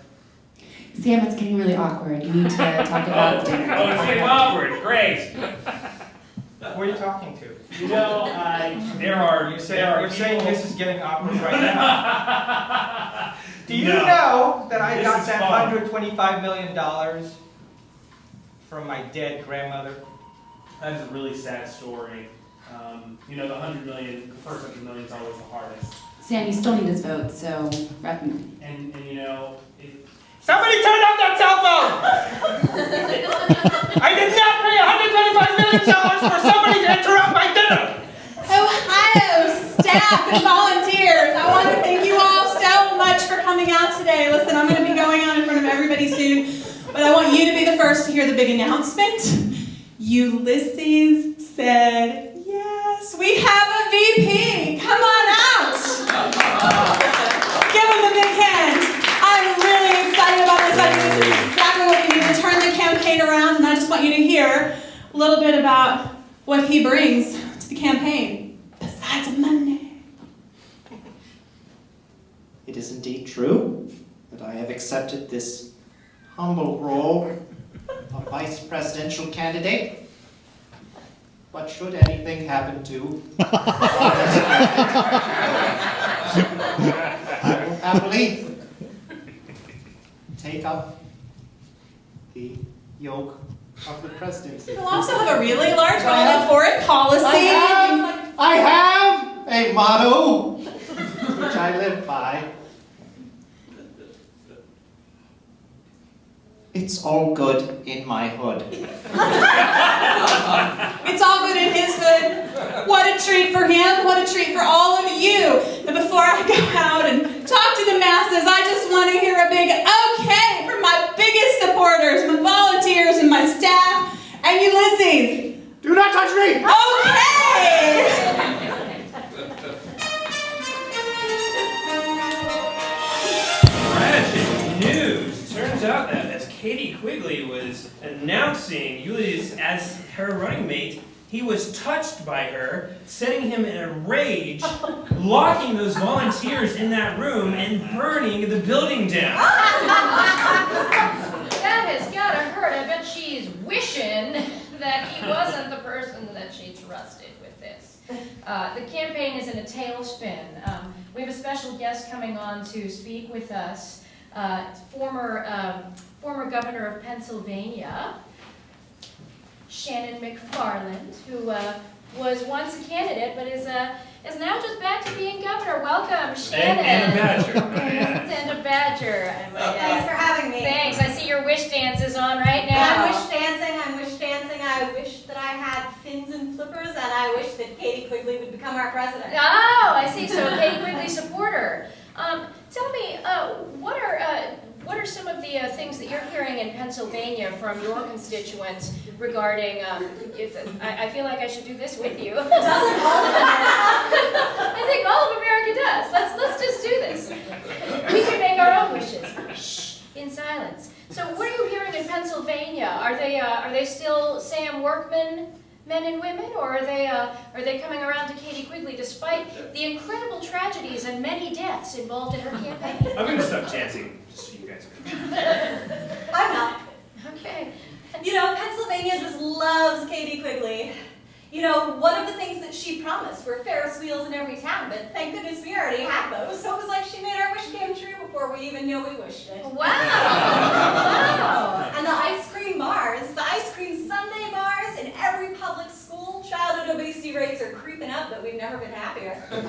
Sam, it's getting really awkward. You need to talk about dinner. Oh, it's getting awkward. Great. Who are you talking to? You know, You're saying this is getting awkward right now. Do you No. know that I This got is that fun. $125 million from my dead grandmother? That is a really sad story. You know, the first 100 million is always the hardest. Sam, you still need his vote, so recommend. And you know, Somebody turn off that cell phone! I did not pay $125 million for somebody to interrupt my dinner! Ohio staff and volunteers, I want to thank you all so much for coming out today. Listen, I'm going to be going on in front of everybody soon, but I want you to be the first to hear the big announcement. Ulysses said, yes, we have a VP. Come on out. Give him a big hand. I'm really excited about this. I think this is exactly what we need to turn the campaign around, and I just want you to hear a little bit about what he brings to the campaign, besides money. It is indeed true that I have accepted this humble role of vice presidential candidate. But should anything happen to I will happily take up the yoke of the presidency. You'll also have a really large role in foreign policy. I have a motto which I live by. It's all good in my hood. It's all good in his hood. What a treat for him. What a treat for all of you. But before I go out and talk to the masses, I just want to hear a big okay from my biggest supporters, my volunteers and my staff, and Ulysses. Do not touch me! Okay! Tragic news. Turns out that as Katie Quigley was announcing Ulysses as her running mate, he was touched by her, setting him in a rage, locking those volunteers in that room and burning the building down. That has gotta hurt. I bet she's wishing that he wasn't the person that she trusted with this. The campaign is in a tailspin. We have a special guest coming on to speak with us, former governor of Pennsylvania, Shannon McFarland, who was once a candidate but is now just back to being governor. Welcome, Shannon. And a badger. And a badger. Thanks for having me. Thanks. I see your wish dance is on right now. I'm wish dancing. I wish that I had fins and flippers, and I wish that Katie Quigley would become our president. Oh, I see. So a Katie Quigley supporter. Tell me, what are some of the things that you're hearing in Pennsylvania from your constituents regarding? I feel like I should do this with you. Doesn't all of America? I think all of America does. Let's just do this. We can make our own wishes. Shh, in silence. So, what are you hearing in Pennsylvania? Are they still Sam Workman men and women, or are they coming around to Katie Quigley despite the incredible tragedies and many deaths involved in her campaign? I'm gonna stop chanting, just so you guys I'm not. Okay. You know, Pennsylvania just loves Katie Quigley. You know, one of the things that she promised were Ferris wheels in every town, but thank goodness we already had those. So it was like she made our wish come true before we even knew we wished it. Wow! Wow! And the ice cream bars, the ice cream sundae bars in every public school, childhood obesity rates are creeping up, but we've never been happier. So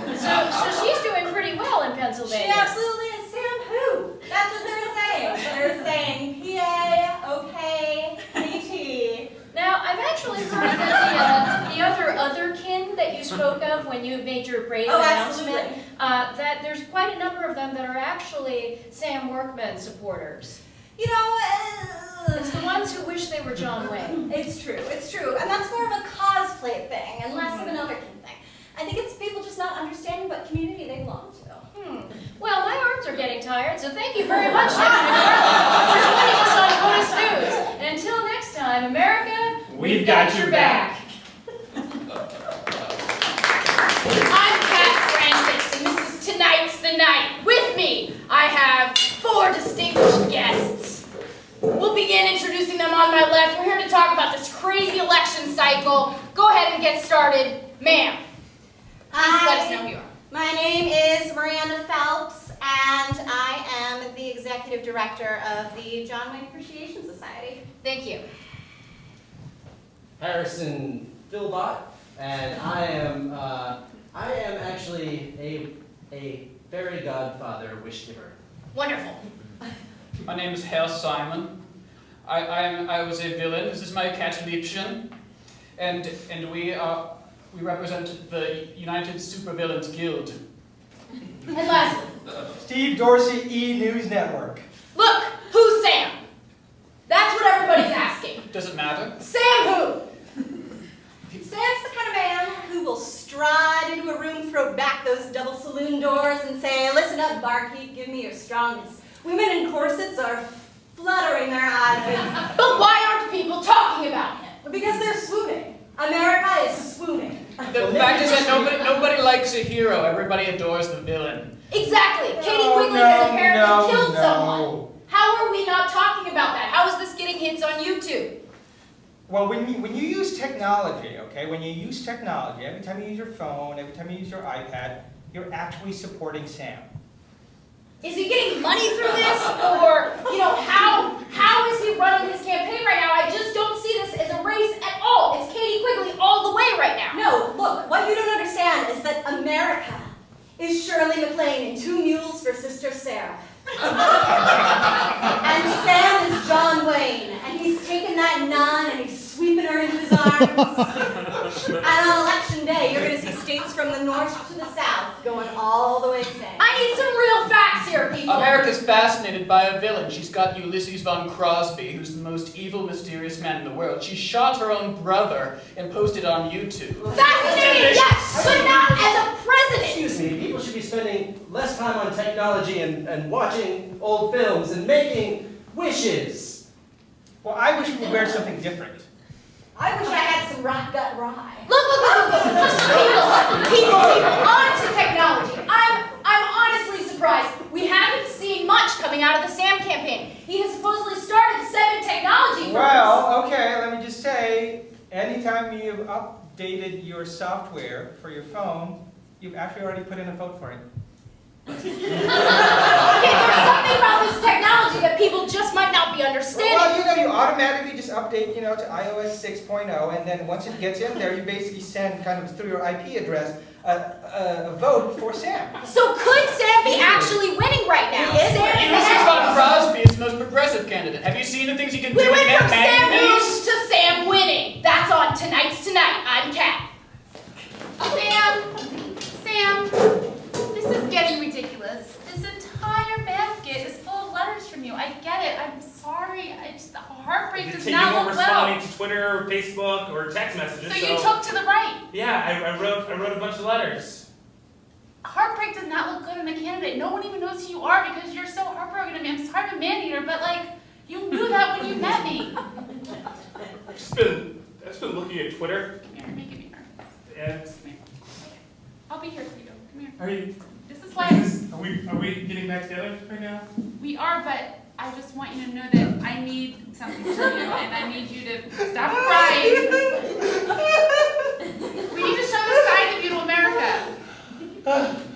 she's doing pretty well in Pennsylvania. She absolutely is. Sam who? That's what they're saying. They're saying P-A-O-K-P-T. Now, I've actually heard that the other kin that you spoke of when you made your brave announcement, that there's quite a number of them that are actually Sam Workman supporters. You know, It's the ones who wish they were John Wayne. It's true. And that's more of a cosplay thing and less of an American thing. I think it's people just not understanding what community they belong to. Well, my arms are getting tired, so thank you very much, Nick for joining us on POTUS News. And until next time, America, We've got your back. I'm Kat Francis, and this is Tonight's the Night. With me, I have 4 distinguished guests. We'll begin introducing them on my left. We're here to talk about this crazy election cycle. Go ahead and get started. Ma'am, please let us know who you are. My name is Miranda Phelps, and I am the executive director of the John Wayne Appreciation Society. Thank you. Harrison Philbott, and I am actually a fairy godfather wish giver. Wonderful. My name is Herr Simon. I was a villain. This is my cat Liebchen, and we represent the United Supervillains Guild. And lastly, Steve Dorsey, E! News Network. look, who's Sam? That's what everybody's asking. Does it matter? Sam who? Sam's the kind of man who will stride into a room, throw back those double saloon doors, and say, "Listen up, barkeep, give me your strongest." Women in corsets are fluttering their eyelids. But why aren't people talking about him? Because they're swooning. America is swooning. The fact is that nobody likes a hero. Everybody adores the villain. Exactly. Katie Quigley has apparently killed someone. How are we not talking about that? How is this getting hits on YouTube? Well, when you use technology, okay, every time you use your phone, every time you use your iPad, you're actually supporting Sam. Is he getting money through this? Or, how is he running his campaign right now? I just don't see this as a race at all. It's Katie Quigley all the way right now. No, look, what you don't understand is that America is Shirley MacLaine in 2 Mules for Sister Sarah. And Sam is John Wayne, and he's taken that nun and he's sweeping her into his arms. And on election day, you're going to see states from the north to the south going all the way Sam. I need some real facts here, people. America's fascinated by a villain. She's got Ulysses von Crosby, who's the most evil, mysterious man in the world. She shot her own brother and posted on YouTube. Fascinating, yes, but not as a president. Excuse me, people should be spending less time on technology and watching old films and making wishes. Well, I wish we would wear something different. I wish I had some rot gut rye. Look, people, on to technology. I'm honestly surprised. We haven't seen much coming out of the Sam campaign. He has supposedly started 7 technology firms. Well, okay, let me just say, anytime you've updated your software for your phone, you've actually already put in a vote for it. Okay, there's something about this technology that people just might not be understanding. Well, you automatically just update, to iOS 6.0, and then once it gets in there, you basically send kind of through your IP address a vote for Sam. So could Sam be actually winning right now? Ulysses von Crosby is the most progressive candidate. Have you seen the things he can do? We went from Sam magazines? lose to Sam winning. That's on Tonight's Tonight. I'm Kat. Sam, this is getting ridiculous. This entire basket is full of letters from you. I get it. I'm sorry. The heartbreak does You not weren't look well. responding to Twitter, Facebook, or text messages. So you took to the right. Yeah, I wrote a bunch of letters. Heartbreak does not look good in a candidate. No one even knows who you are because you're so heartbroken to me. I'm sorry I'm a man-eater, but you knew that when you met me. I've just been looking at Twitter. Come here, make it bigger. And I'll be here for you. Come here. are you? This is why Are we getting back together right now? we are, but I just want you to know that I need something from you, and I need you to stop crying. We need to show the side of you to America.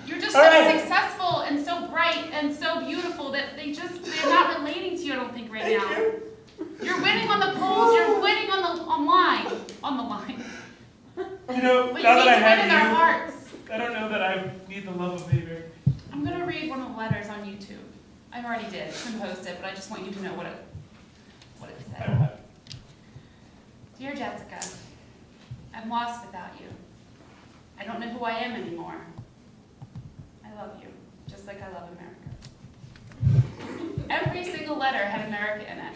You're just so successful and so bright and so beautiful that they're not relating to you, I don't think, right now. You're winning on the polls, you're winning on the line. You know, But now you need that I to win have in you, our hearts. I don't know that I need the love of Avery. I'm gonna read one of the letters on YouTube. I already did, and post it, but I just want you to know what it said. Dear Jessica, I'm lost without you. I don't know who I am anymore. I love you, just like I love America. Every single letter had America in it.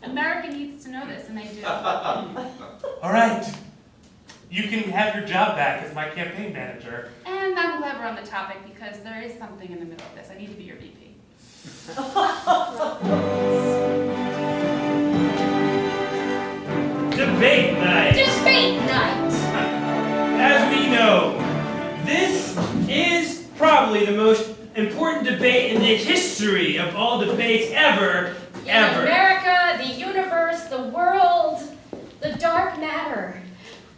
America needs to know this, and they do. All right. You can have your job back as my campaign manager. And I'm glad we're on the topic because there is something in the middle of this. I need to be your VP. Debate night. Debate night. As we know, this is probably the most important debate in the history of all debates ever. In America, the universe, the world, the dark matter.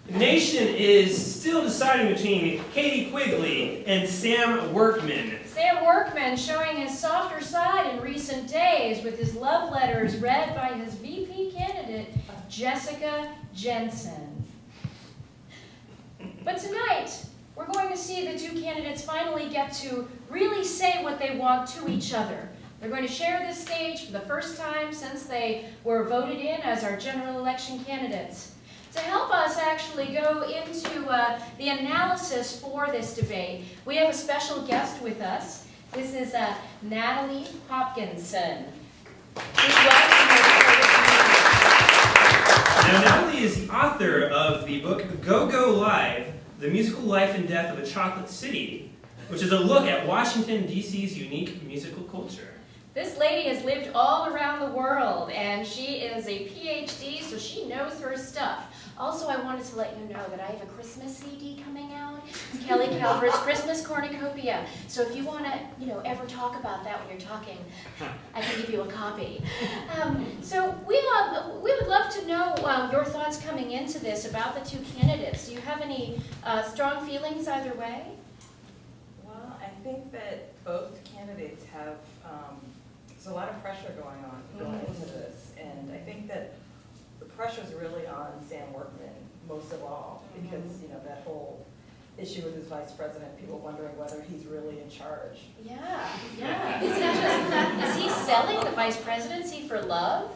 The nation is still deciding between Katie Quigley and Sam Workman. Sam Workman showing his softer side in recent days with his love letters read by his VP candidate, Jessica Jensen. But tonight, we're going to see the two candidates finally get to really say what they want to each other. They're going to share this stage for the first time since they were voted in as our general election candidates. To help us actually go into the analysis for this debate, we have a special guest with us. This is Natalie Hopkinson. Now, Natalie is the author of the book Go Go Live, The Musical Life and Death of a Chocolate City, which is a look at Washington, D.C.'s unique musical culture. This lady has lived all around the world, and she is a PhD, so she knows her stuff. Also, I wanted to let you know that I have a Christmas CD coming out. It's Kelly Calvert's Christmas Cornucopia. So if you want to, ever talk about that when you're talking, I can give you a copy. So we would love to know your thoughts coming into this about the two candidates. Do you have any strong feelings either way? Well, I think that both candidates have, there's a lot of pressure going into this, and I think that the pressure is really on Sam Workman most of all, because that whole issue with his vice president, people wondering whether he's really in charge. Yeah. Is he selling the vice presidency for love?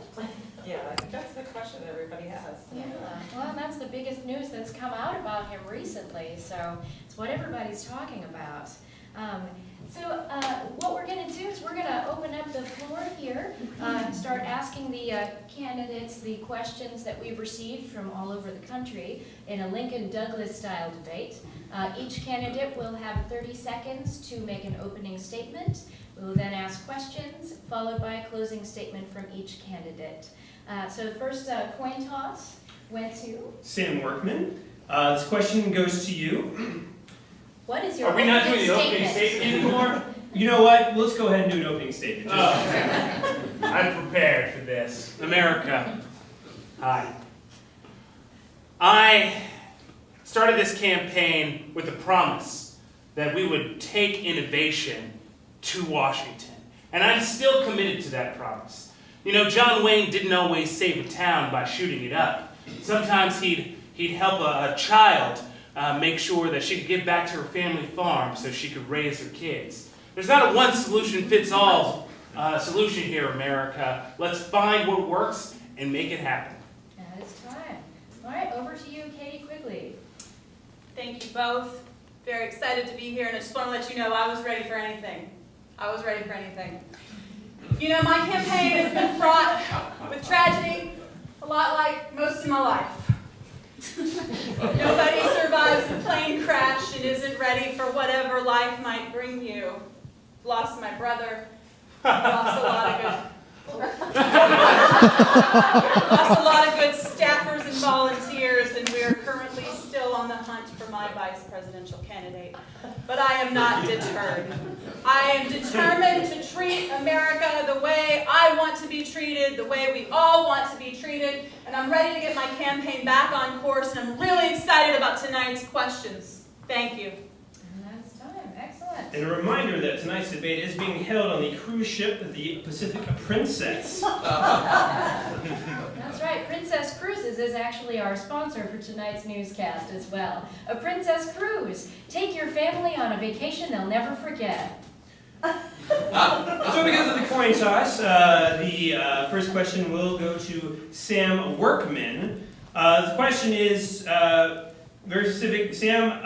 Yeah, I think that's the question that everybody has. Yeah, well, that's the biggest news that's come out about him recently, so it's what everybody's talking about. What we're going to do is we're going to open up the floor here, start asking the candidates the questions that we've received from all over the country in a Lincoln-Douglas style debate. Each candidate will have 30 seconds to make an opening statement. We will then ask questions, followed by a closing statement from each candidate. So the first coin toss went to Sam Workman. This question goes to you. What is your Are we not doing the opening statement anymore? You know what? Let's go ahead and do an opening statement. I'm prepared for this. America, hi. I started this campaign with the promise that we would take innovation to Washington. And I'm still committed to that promise. John Wayne didn't always save a town by shooting it up. Sometimes he'd help a child make sure that she could get back to her family farm so she could raise her kids. There's not a one-solution-fits-all solution here, America. Let's find what works and make it happen. That is time. All right, over to you, Katie Quigley. Thank you both. Very excited to be here, and I just want to let you know I was ready for anything. I was ready for anything. My campaign has been fraught with tragedy, a lot like most of my life. Nobody survives a plane crash and isn't ready for whatever life might bring you. Lost my brother, lost a lot of good staffers and volunteers, and we are currently still on the hunt for my vice presidential candidate. But I am not deterred. I am determined to treat America the way I want to be treated, the way we all want to be treated, and I'm ready to get my campaign back on course, and I'm really excited about tonight's questions. Thank you. That's time. Excellent. And a reminder that tonight's debate is being held on the cruise ship, the Pacific Princess. That's right. Princess Cruises is actually our sponsor for tonight's newscast as well. A Princess Cruise. Take your family on a vacation they'll never forget. So because of the coin toss, the first question will go to Sam Workman. The question is very specific. Sam,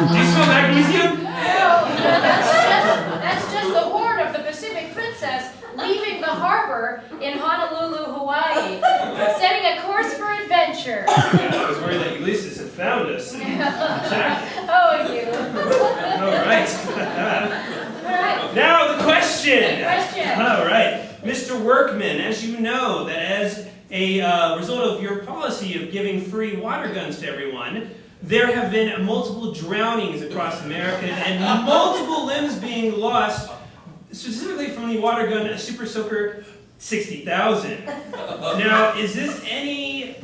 do you in Honolulu, Hawaii, setting a course for adventure. I was worried that Ulysses had found us. Oh, you. All right. All right. Now the question. Question. All right. Mr. Workman, as you know, that as a result of your policy of giving free water guns to everyone, there have been multiple drownings across America and multiple limbs being lost, specifically from the water gun Super Soaker 60,000. Now, is this any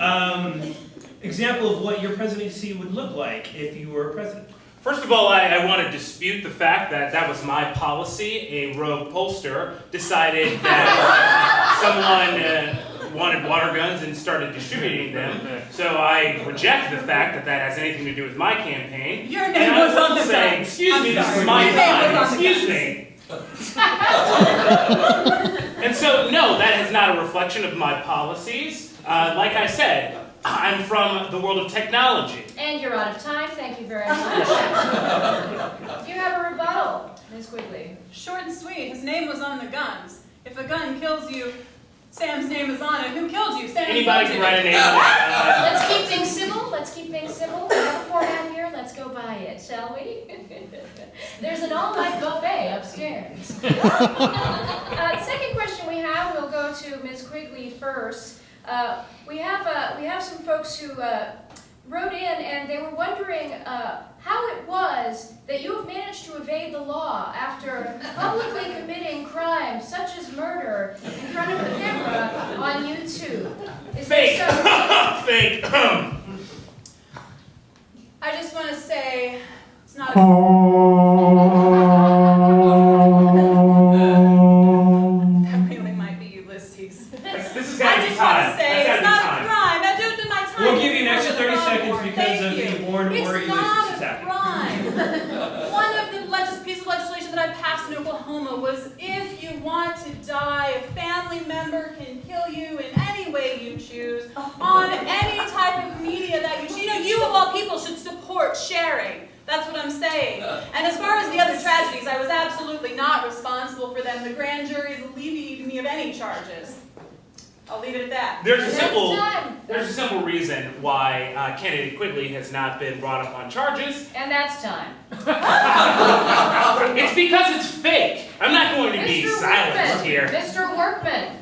example of what your presidency would look like if you were president? First of all, I want to dispute the fact that that was my policy. A rogue pollster decided that someone wanted water guns and started distributing them. So I reject the fact that that has anything to do with my campaign. Your name was on the say, gun. excuse me, this sorry. is my Your name time, was on the excuse me. And so, no, that is not a reflection of my policies. Like I said, I'm from the world of technology. And you're out of time. Thank you very much. Do you have a rebuttal, Ms. Quigley? Short and sweet. His name was on the guns. If a gun kills you, Sam's name is on it. Who killed you? Sam. Anybody can write a name on it. Let's keep things civil. Let's keep things civil. We have a format here. Let's go by it, shall we? There's an all-night buffet upstairs. Second question we have, we'll go to Ms. Quigley first. We have some folks who wrote in, and they were wondering how it was that you have managed to evade the law after publicly committing crimes such as murder in front of the camera on YouTube. Is Fake! there some- Fake! I just want to say, it's not that really might be Ulysses. This has got to I be just want time. to say, That's it's gotta not be a time. crime. That just been my time. We'll give you an extra before 30 the seconds war. because Thank of you. the Warren It's or not Ulysses a attack. crime. One of the piece of legislation that I passed in Oklahoma was if you want to die, a family member can kill you in any way you choose on any type of media that you choose. You know, you of all people should support sharing. That's what I'm saying. And as far as the other tragedies, I was absolutely not responsible for them. The grand jury's alleviated me of any charges. I'll leave it at that. There's a simple reason why candidate Quigley has not been brought up on charges. And that's time. It's because it's fake. I'm not going to be silenced here. Mr. Workman.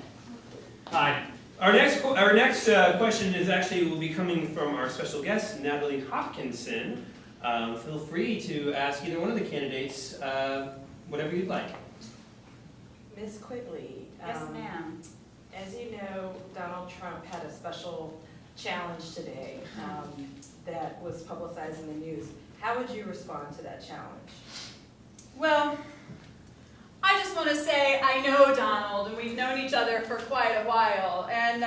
Fine. Our next question is actually will be coming from our special guest, Natalie Hopkinson. Feel free to ask either one of the candidates whatever you'd like. Ms. Quigley. Yes, ma'am. As you know, Donald Trump had a special challenge today that was publicized in the news. How would you respond to that challenge? Well, I just want to say I know Donald, and we've known each other for quite a while, and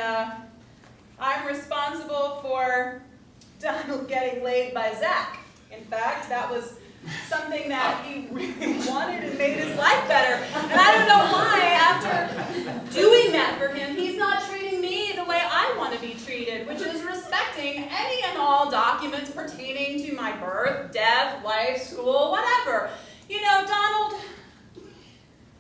I'm responsible for Donald getting laid by Zach. In fact, that was something that he really wanted and made his life better. And I don't know why, after doing that for him, he's not treating me the way I want to be treated, which is respecting any and all documents pertaining to my birth, death, life, school, whatever. You know,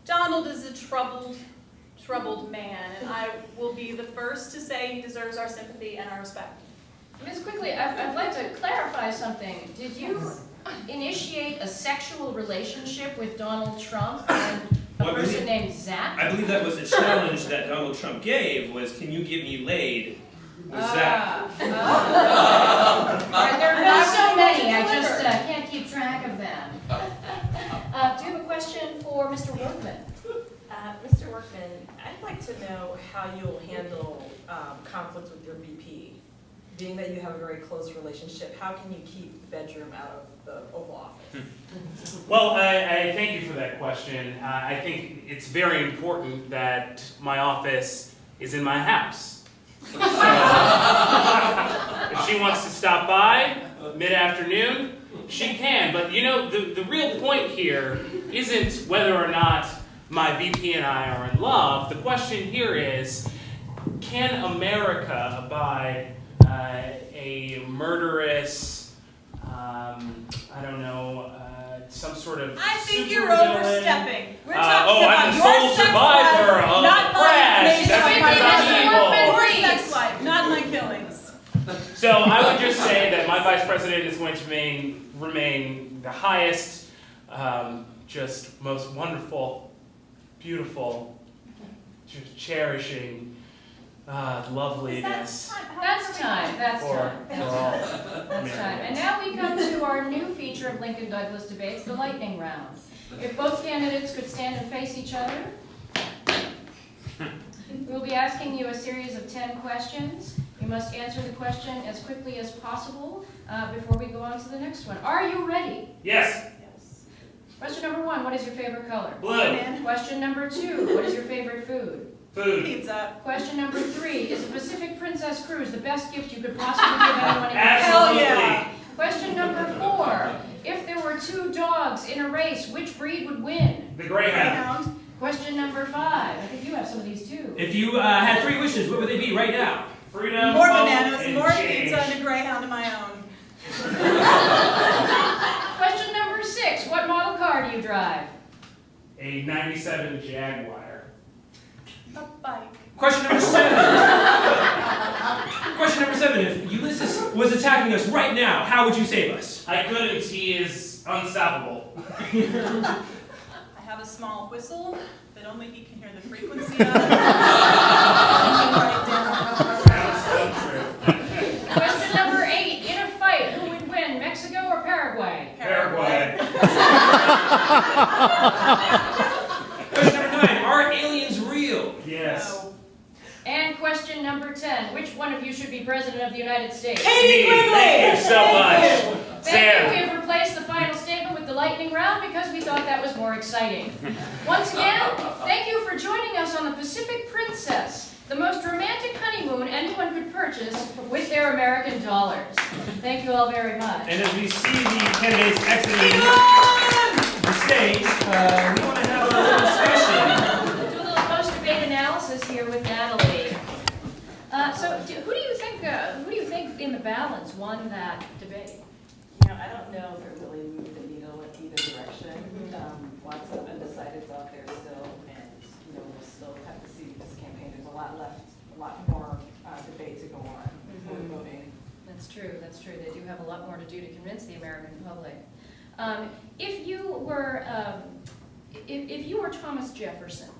Donald is a troubled man, and I will be the first to say he deserves our sympathy and our respect. Ms. Quigley, I'd like to clarify something. Did you initiate a sexual relationship with Donald Trump and a person named Zach? I believe that was the challenge that Donald Trump gave was, can you get me laid with Zach? There have been so many, I just can't keep track of them. Do you have a question for Mr. Workman? Mr. Workman, I'd like to know how you'll handle conflicts with your VP. Being that you have a very close relationship, how can you keep the bedroom out of the Oval Office? Well, I thank you for that question. I think it's very important that my office is in my house. So, if she wants to stop by mid-afternoon, she can. But you know, the real point here isn't whether or not my VP and I are in love. The question here is, can America abide a murderous, some sort of I think super you're villain. overstepping. We're talking Oh, about I'm the your sole sex survivor life, of not the my crash. nation. That's Your evil. sex life, not my killings. So I would just say that my vice president is going to remain the highest, just most wonderful, beautiful, just cherishing loveliness. That's time. That's For time. all That's time. And now we come to our new feature of Lincoln Douglas debates, the lightning round. If both candidates could stand and face each other, we'll be asking you a series of 10 questions. You must answer the question as quickly as possible before we go on to the next one. Are you ready? Yes. Question number 1, what is your favorite color? Blue. Question number 2, what is your favorite food? Food. Pizza. Question number 3, is the Pacific Princess Cruise the best gift you could possibly give anyone in your Absolutely. family? Hell yeah. Question number 4, if there were 2 dogs in a race, which breed would win? The Greyhound. Question number 5, I think you have some of these too. If you had 3 wishes, what would they be right now? Freedom, More hope, bananas, and more change. pizza, and a Greyhound of my own. Question number 6, what model car do you drive? A 97 Jaguar. A bike. Question number 7. Question number 7, if Ulysses was attacking us right now, how would you save us? I couldn't. He is unstoppable. I have a small whistle that only he can hear the frequency of. Question number 8, in a fight, who would win, Mexico or Paraguay? Paraguay. Question number 9, are aliens real? Yes. And question number 10, which one of you should be President of the United States? Katie Quigley! Thank you so much. Thank you. We have replaced the final statement with the lightning round because we thought that was more exciting. Once again, thank you for joining us on the Pacific Princess, the most romantic honeymoon anyone could purchase with their American dollars. Thank you all very much. And as we see the candidates exiting the stage, we want to have a little discussion. We'll do a little post-debate analysis here with Natalie. Who do you think in the balance won that debate? You know, I don't know if it really moved the needle in either direction. Lots of undecideds out there still, and we'll still have to see this campaign. There's a lot left, a lot more debate to go on before voting. That's true. That's true. They do have a lot more to do to convince the American public. If you were Thomas Jefferson,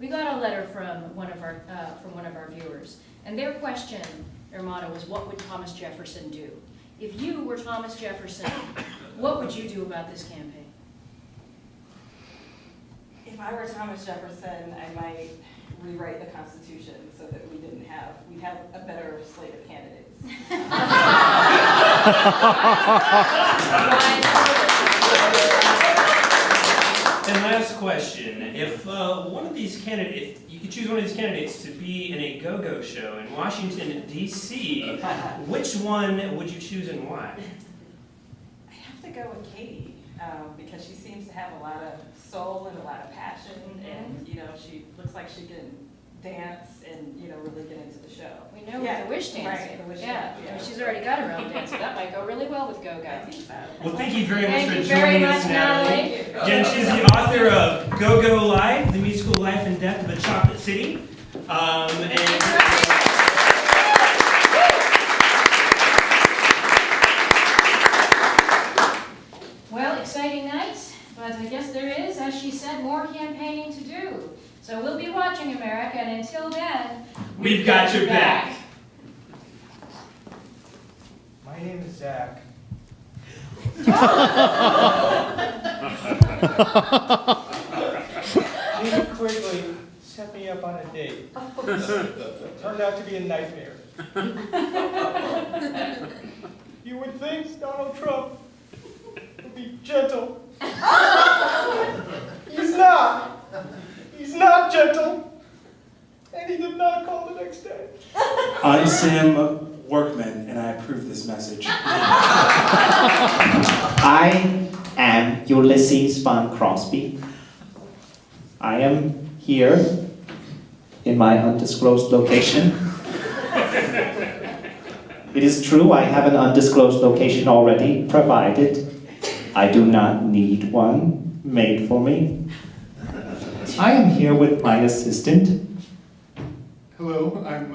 we got a letter from one of our viewers, and their question, their motto was, "What would Thomas Jefferson do?" If you were Thomas Jefferson, what would you do about this campaign? If I were Thomas Jefferson, I might rewrite the Constitution so that we'd have a better slate of candidates. And last question, if one of these candidates, if you could choose one of these candidates to be in a go-go show in Washington, D.C., which one would you choose and why? I have to go with Katie because she seems to have a lot of soul and a lot of passion, and she looks like she can dance and really get into the show. We know with the wish dancing. Right, the wish yeah. dance, yeah. She's already got her own dance, so that might go really well with Go-Go. I think so. Well, thank you very much Thank for you very joining much, us, Natalie. Natalie. Jen, she's the author of Go-Go Life, The Musical Life and Death of a Chocolate City. Well, exciting night, but I guess there is, as she said, more campaigning to do. So we'll be watching, America, and until then, we've got your back. My name is Zach. Katie Quigley set me up on a date. Turned out to be a nightmare. You would think Donald Trump would be gentle. He's not. He's not gentle. And he did not call the next day. I'm Sam Workman, and I approve this message. I am Ulysses von Crosby. I am here in my undisclosed location. It is true I have an undisclosed location already provided. I do not need one made for me. I am here with my assistant. Hello, I'm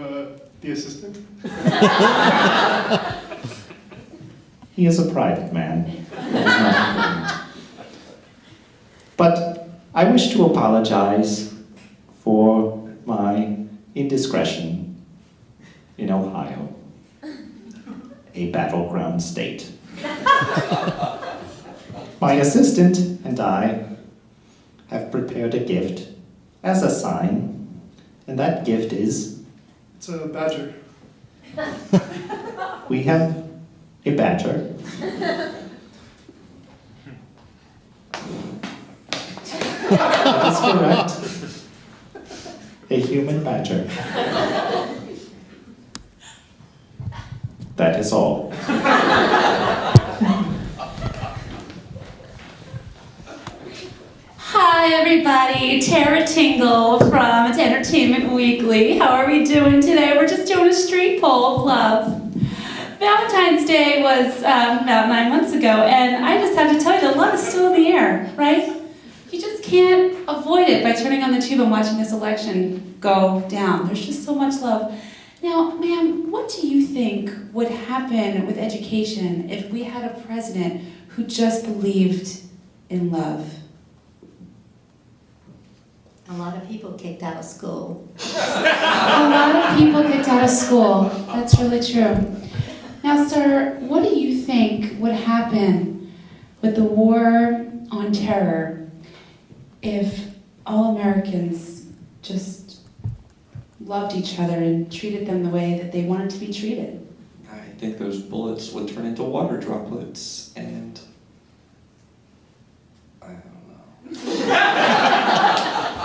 the assistant. He is a private man. That is not important. But I wish to apologize for my indiscretion in Ohio, a battleground state. My assistant and I have prepared a gift as a sign, and that gift is... It's a badger. We have a badger. That is correct. A human badger. That is all. Hi everybody, Tara Tingle from Entertainment Weekly. How are we doing today? We're just doing a street poll of love. Valentine's Day was about 9 months ago, and I just have to tell you that love is still in the air, right? You just can't avoid it by turning on the tube and watching this election go down. There's just so much love. Now, ma'am, what do you think would happen with education if we had a president who just believed in love? A lot of people kicked out of school. A lot of people kicked out of school. That's really true. Now, sir, what do you think would happen with the war on terror if all Americans just loved each other and treated them the way that they wanted to be treated? I think those bullets would turn into water droplets, and I don't know.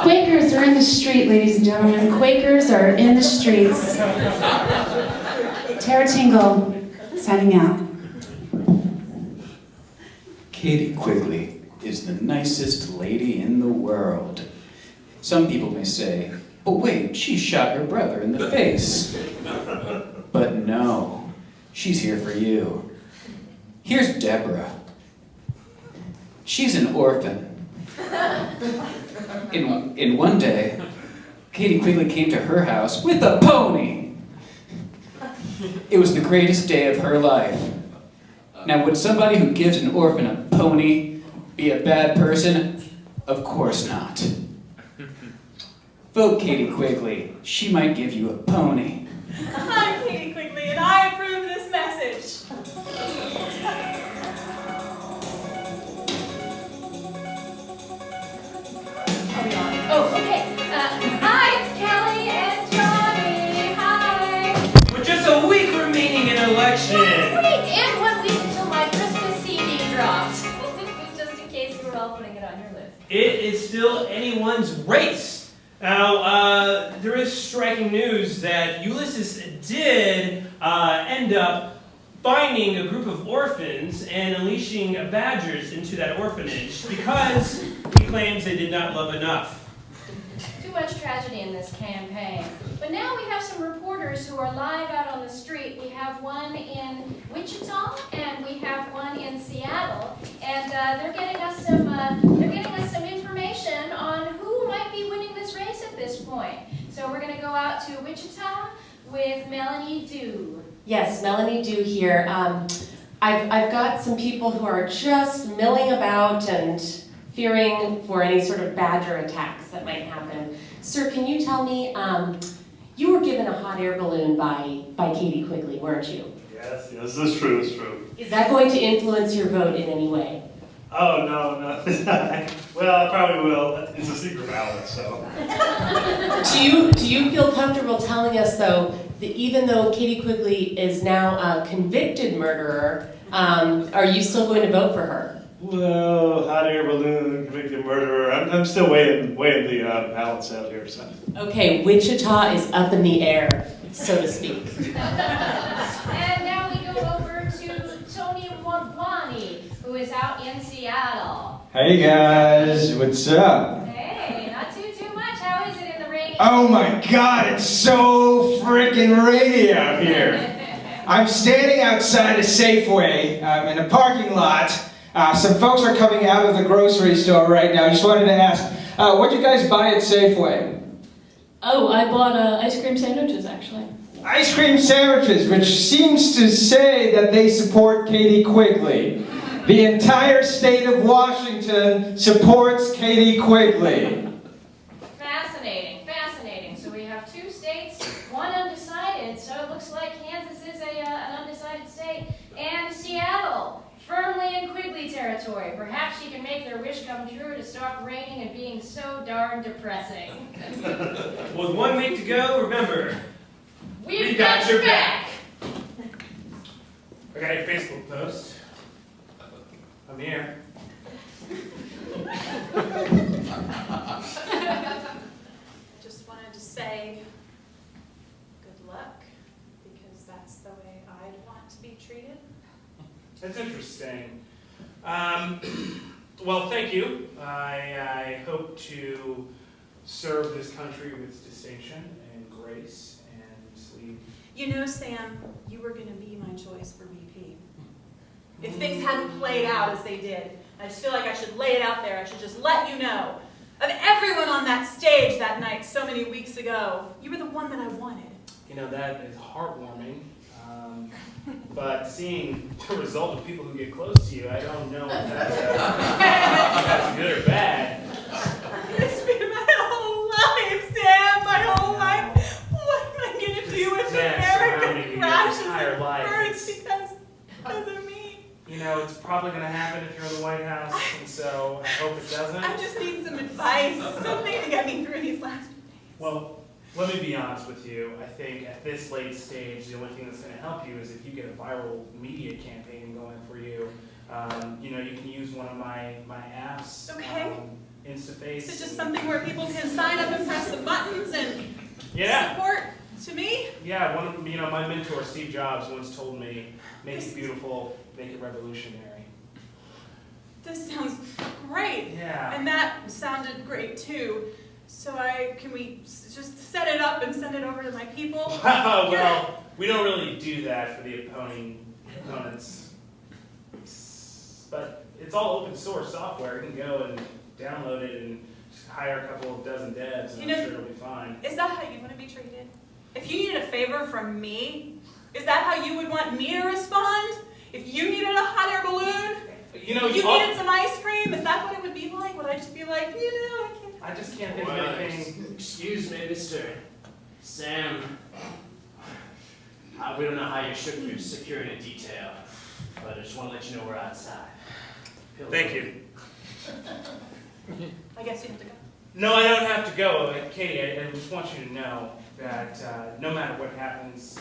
Quakers are in the street, ladies and gentlemen. Quakers are in the streets. Tara Tingle, signing out. Katie Quigley is the nicest lady in the world. Some people may say, oh wait, she shot her brother in the face. But no, she's here for you. Here's Deborah. She's an orphan. In one day, Katie Quigley came to her house with a pony. It was the greatest day of her life. Now, would somebody who gives an orphan a pony be a bad person? Of course not. Vote Katie Quigley. She might give you a pony. I'm Katie Quigley, and I approve this message. Oh, okay. Hi, it's Kelly and Johnny. Hi. With just a week remaining in election. Wait, and 1 week until my Christmas CD drops. Just in case you were all putting it on your list. It is still anyone's race. Now, there is striking news that Ulysses did end up finding a group of orphans and unleashing badgers into that orphanage because he claims they did not love enough. Too much tragedy in this campaign. But now we have some reporters who are live out on the street. We have one in Wichita and we have one in Seattle, and they're getting us some information on who might be winning this race at this point. So we're going to go out to Wichita with Melanie Dew. Yes, Melanie Dew here. I've got some people who are just milling about and fearing for any sort of badger attacks that might happen. Sir, can you tell me, you were given a hot air balloon by Katie Quigley, weren't you? Yes, this is true, it's true. Is that going to influence your vote in any way? Oh, no. Well, I probably will. It's a secret ballot, so. Do you feel comfortable telling us, though, that even though Katie Quigley is now a convicted murderer, are you still going to vote for her? Well, hot air balloon, convicted murderer. I'm still weighing the ballots out here, so. Okay, Wichita is up in the air, so to speak. And now we go over to Tony Wabwani, who is out in Seattle. Hey guys, what's up? Hey, not too much. How is it in the rain? Oh my god, it's so freaking rainy out here. I'm standing outside a Safeway in a parking lot, Some folks are coming out of the grocery store right now. I just wanted to ask, what'd you guys buy at Safeway? Oh, I bought ice cream sandwiches, actually. Ice cream sandwiches, which seems to say that they support Katie Quigley. The entire state of Washington supports Katie Quigley. Fascinating, fascinating. So we have 2 states, 1 undecided, so it looks like Kansas is an undecided state, and Seattle, firmly in Quigley territory. Perhaps she can make their wish come true to stop raining and being so darn depressing. With 1 week to go, remember, We've got your back. I got your Facebook post. I'm here. Just wanted to say good luck, because that's the way I'd want to be treated. That's interesting. Well, thank you. I hope to serve this country with distinction and grace and leave. You know, Sam, you were going to be my choice for VP. If things hadn't played out as they did, I just feel like I should lay it out there. I should just let you know. Of everyone on that stage that night so many weeks ago, you were the one that I wanted. You know, that is heartwarming. But seeing the result of people who get close to you, I don't know if that's good or bad. It's been my whole life, Sam, my whole life. What am I going to do if America crashes and burns because of me? You know, it's probably going to happen if you're in the White House, and so I hope it doesn't. I just need some advice, something to get me through these last few days. Well, let me be honest with you. I think at this late stage, the only thing that's going to help you is if you get a viral media campaign going for you. You know, you can use one of my apps. Okay. InstaFace. So just something where people can sign up and press the buttons and Yeah. support to me? Yeah, my mentor, Steve Jobs, once told me, make it beautiful, make it revolutionary. This sounds great. Yeah. And that sounded great too. So can we just set it up and send it over to my people? Well, we don't really do that for the opponents. But it's all open source software. You can go and download it and hire a couple of dozen devs, and I'm sure it'll be fine. Is that how you want to be treated? If you needed a favor from me, is that how you would want me to respond? If you needed a hot air balloon? You know, you needed some ice cream? Is that what it would be like? Would I just be like, I just can't think of anything. Excuse me, Mr. Sam. We don't know how you shook your security detail, but I just want to let you know we're outside. Thank you. I guess you have to go. No, I don't have to go. Katie, I just want you to know that no matter what happens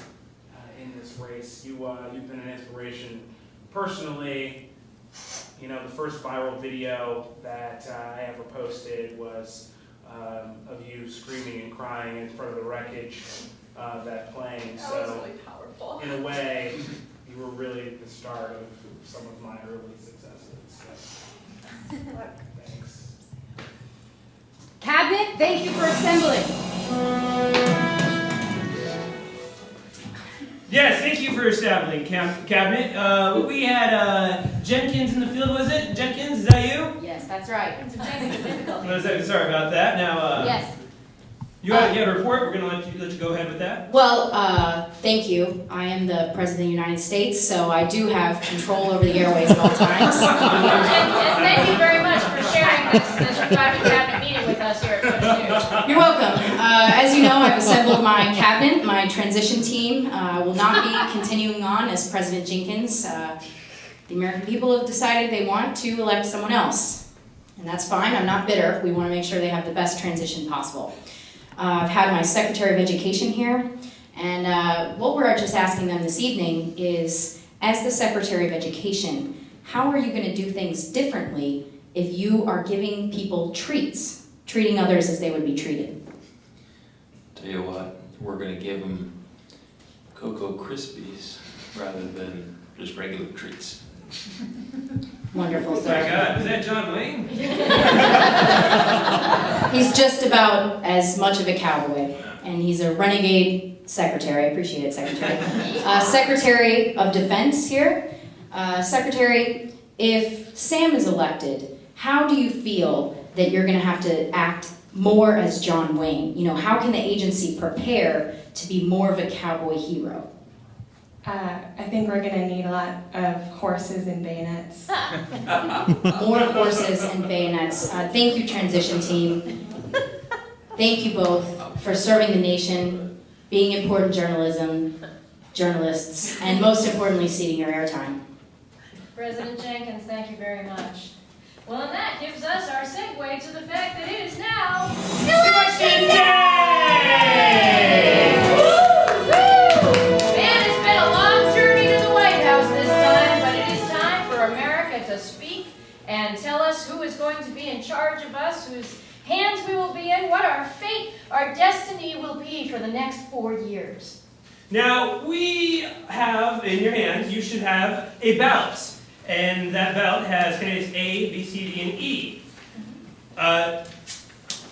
in this race, you've been an inspiration. Personally, you know, the first viral video that I ever posted was of you screaming and crying in front of the wreckage of that plane. That was really powerful. In a way, you were really the start of some of my early successes. So, thanks. Cabinet, thank you for assembling. Yes, thank you for establishing cabinet. We had Jenkins in the field, was it? Jenkins, is that you? Yes, that's right. Sorry about that. Now, yes. You had a report. We're going to let you go ahead with that. Well, thank you. I am the President of the United States, so I do have control over the airways at all times. And thank you very much for sharing this private cabinet meeting with us here at POTUS News. You're welcome. As you know, I've assembled my cabinet. My transition team will not be continuing on as President Jenkins. The American people have decided they want to elect someone else. And that's fine. I'm not bitter. We want to make sure they have the best transition possible. I've had my Secretary of Education here, and what we're just asking them this evening is, as the Secretary of Education, how are you going to do things differently if you are giving people treats, treating others as they would be treated? Tell you what, we're going to give them Cocoa Krispies rather than just regular treats. Wonderful, Oh sir. my God, is that John Wayne? He's just about as much of a cowboy, and he's a renegade secretary. I appreciate it, Secretary. Secretary of Defense here. Secretary, if Sam is elected, how do you feel that you're going to have to act more as John Wayne? You know, how can the agency prepare to be more of a cowboy hero? I think we're going to need a lot of horses and bayonets. More horses and bayonets. Thank you, transition team. Thank you both for serving the nation, being important journalists, and most importantly, ceding your airtime. President Jenkins, thank you very much. Well, and that gives us our segue to the fact that it is now Election Day! Man, it's been a long journey to the White House this time, but it is time for America to speak and tell us who is going to be in charge of us, whose hands we will be in, what our fate, our destiny will be for the next 4 years. Now, we have in your hands, you should have a ballot. And that ballot has candidates A, B, C, D, and E.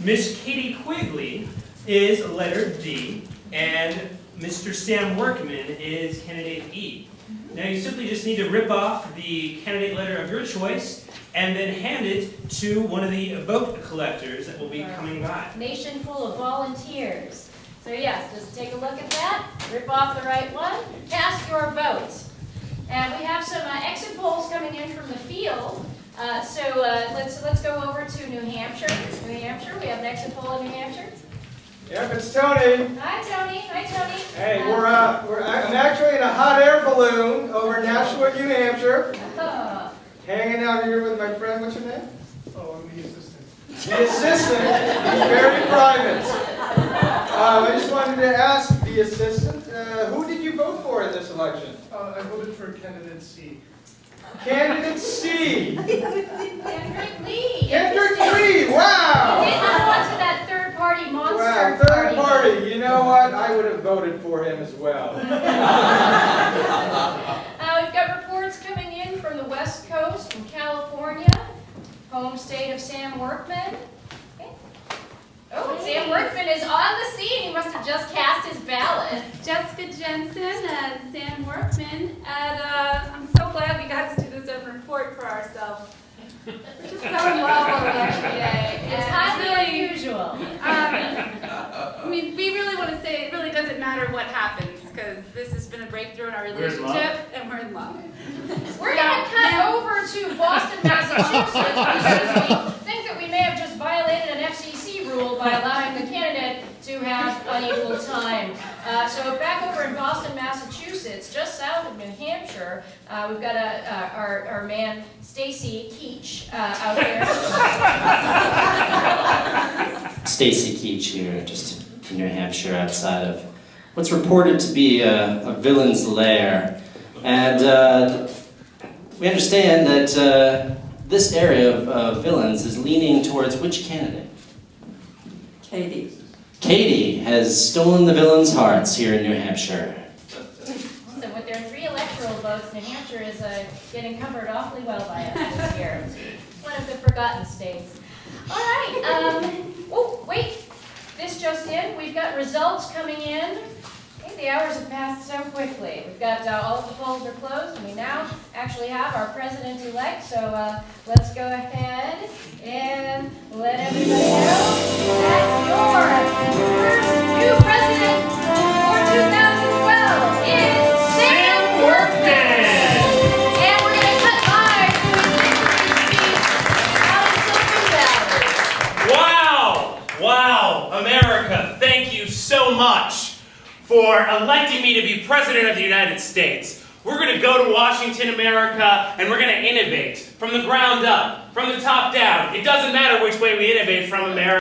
Miss Katie Quigley is letter D, and Mr. Sam Workman is candidate E. Now you simply just need to rip off the candidate letter of your choice and then hand it to one of the vote collectors that will be coming by. Nation full of volunteers. So yes, just take a look at that, rip off the right one, cast your vote. And we have some exit polls coming in from the field. So let's go over to New Hampshire. New Hampshire, we have an exit poll in New Hampshire. Yep, it's Tony. Hi, Tony. Hi, Tony. Hey, I'm actually in a hot air balloon over Nashua, New Hampshire. Hanging out here with my friend. What's your name? Oh, I'm the assistant. The assistant. He's very private. I just wanted to ask the assistant, who did you vote for in this election? I voted for candidate C. Candidate C. Kendrick Lee. Kendrick Lee. Wow. He did not want to that third-party monster. Wow, third party. You know what? I would have voted for him as well. We've got reports coming in from the West Coast, from California, home state of Sam Workman. Okay. Oh, Sam Workman is on the scene. He must have just cast his ballot. Jessica Jensen and Sam Workman, and I'm so glad we got to do this open report for ourselves. We're just so involved on election day. It's highly unusual. I mean, we really want to say it really doesn't matter what happens, because this has been a breakthrough in our relationship, and we're in love. We're going to cut over to Boston, Massachusetts, because we think that we may have just violated an FCC rule by allowing the candidate to have unequal time. So back over in Boston, Massachusetts, just south of New Hampshire, we've got our man Stacy Keach out there. Stacy Keach here, just in New Hampshire, outside of what's reported to be a villain's lair. And we understand that this area of villains is leaning towards which candidate? Katie. Katie has stolen the villains' hearts here in New Hampshire. So with their 3 electoral votes, New Hampshire is getting covered awfully well by us this year. One of the forgotten states. All right. Oh, wait. This just in. We've got results coming in. I think the hours have passed so quickly. We've got all of the polls are closed, and we now actually have our president-elect. So let's go ahead and let everybody know that your first new president for 2012 is Sam Workman. And we're going to cut live to his victory speech out in Silicon Valley. Wow! Wow! America, thank you so much for electing me to be President of the United States. We're going to go to Washington, America, and we're going to innovate from the ground up, from the top down. It doesn't matter which way we innovate from America.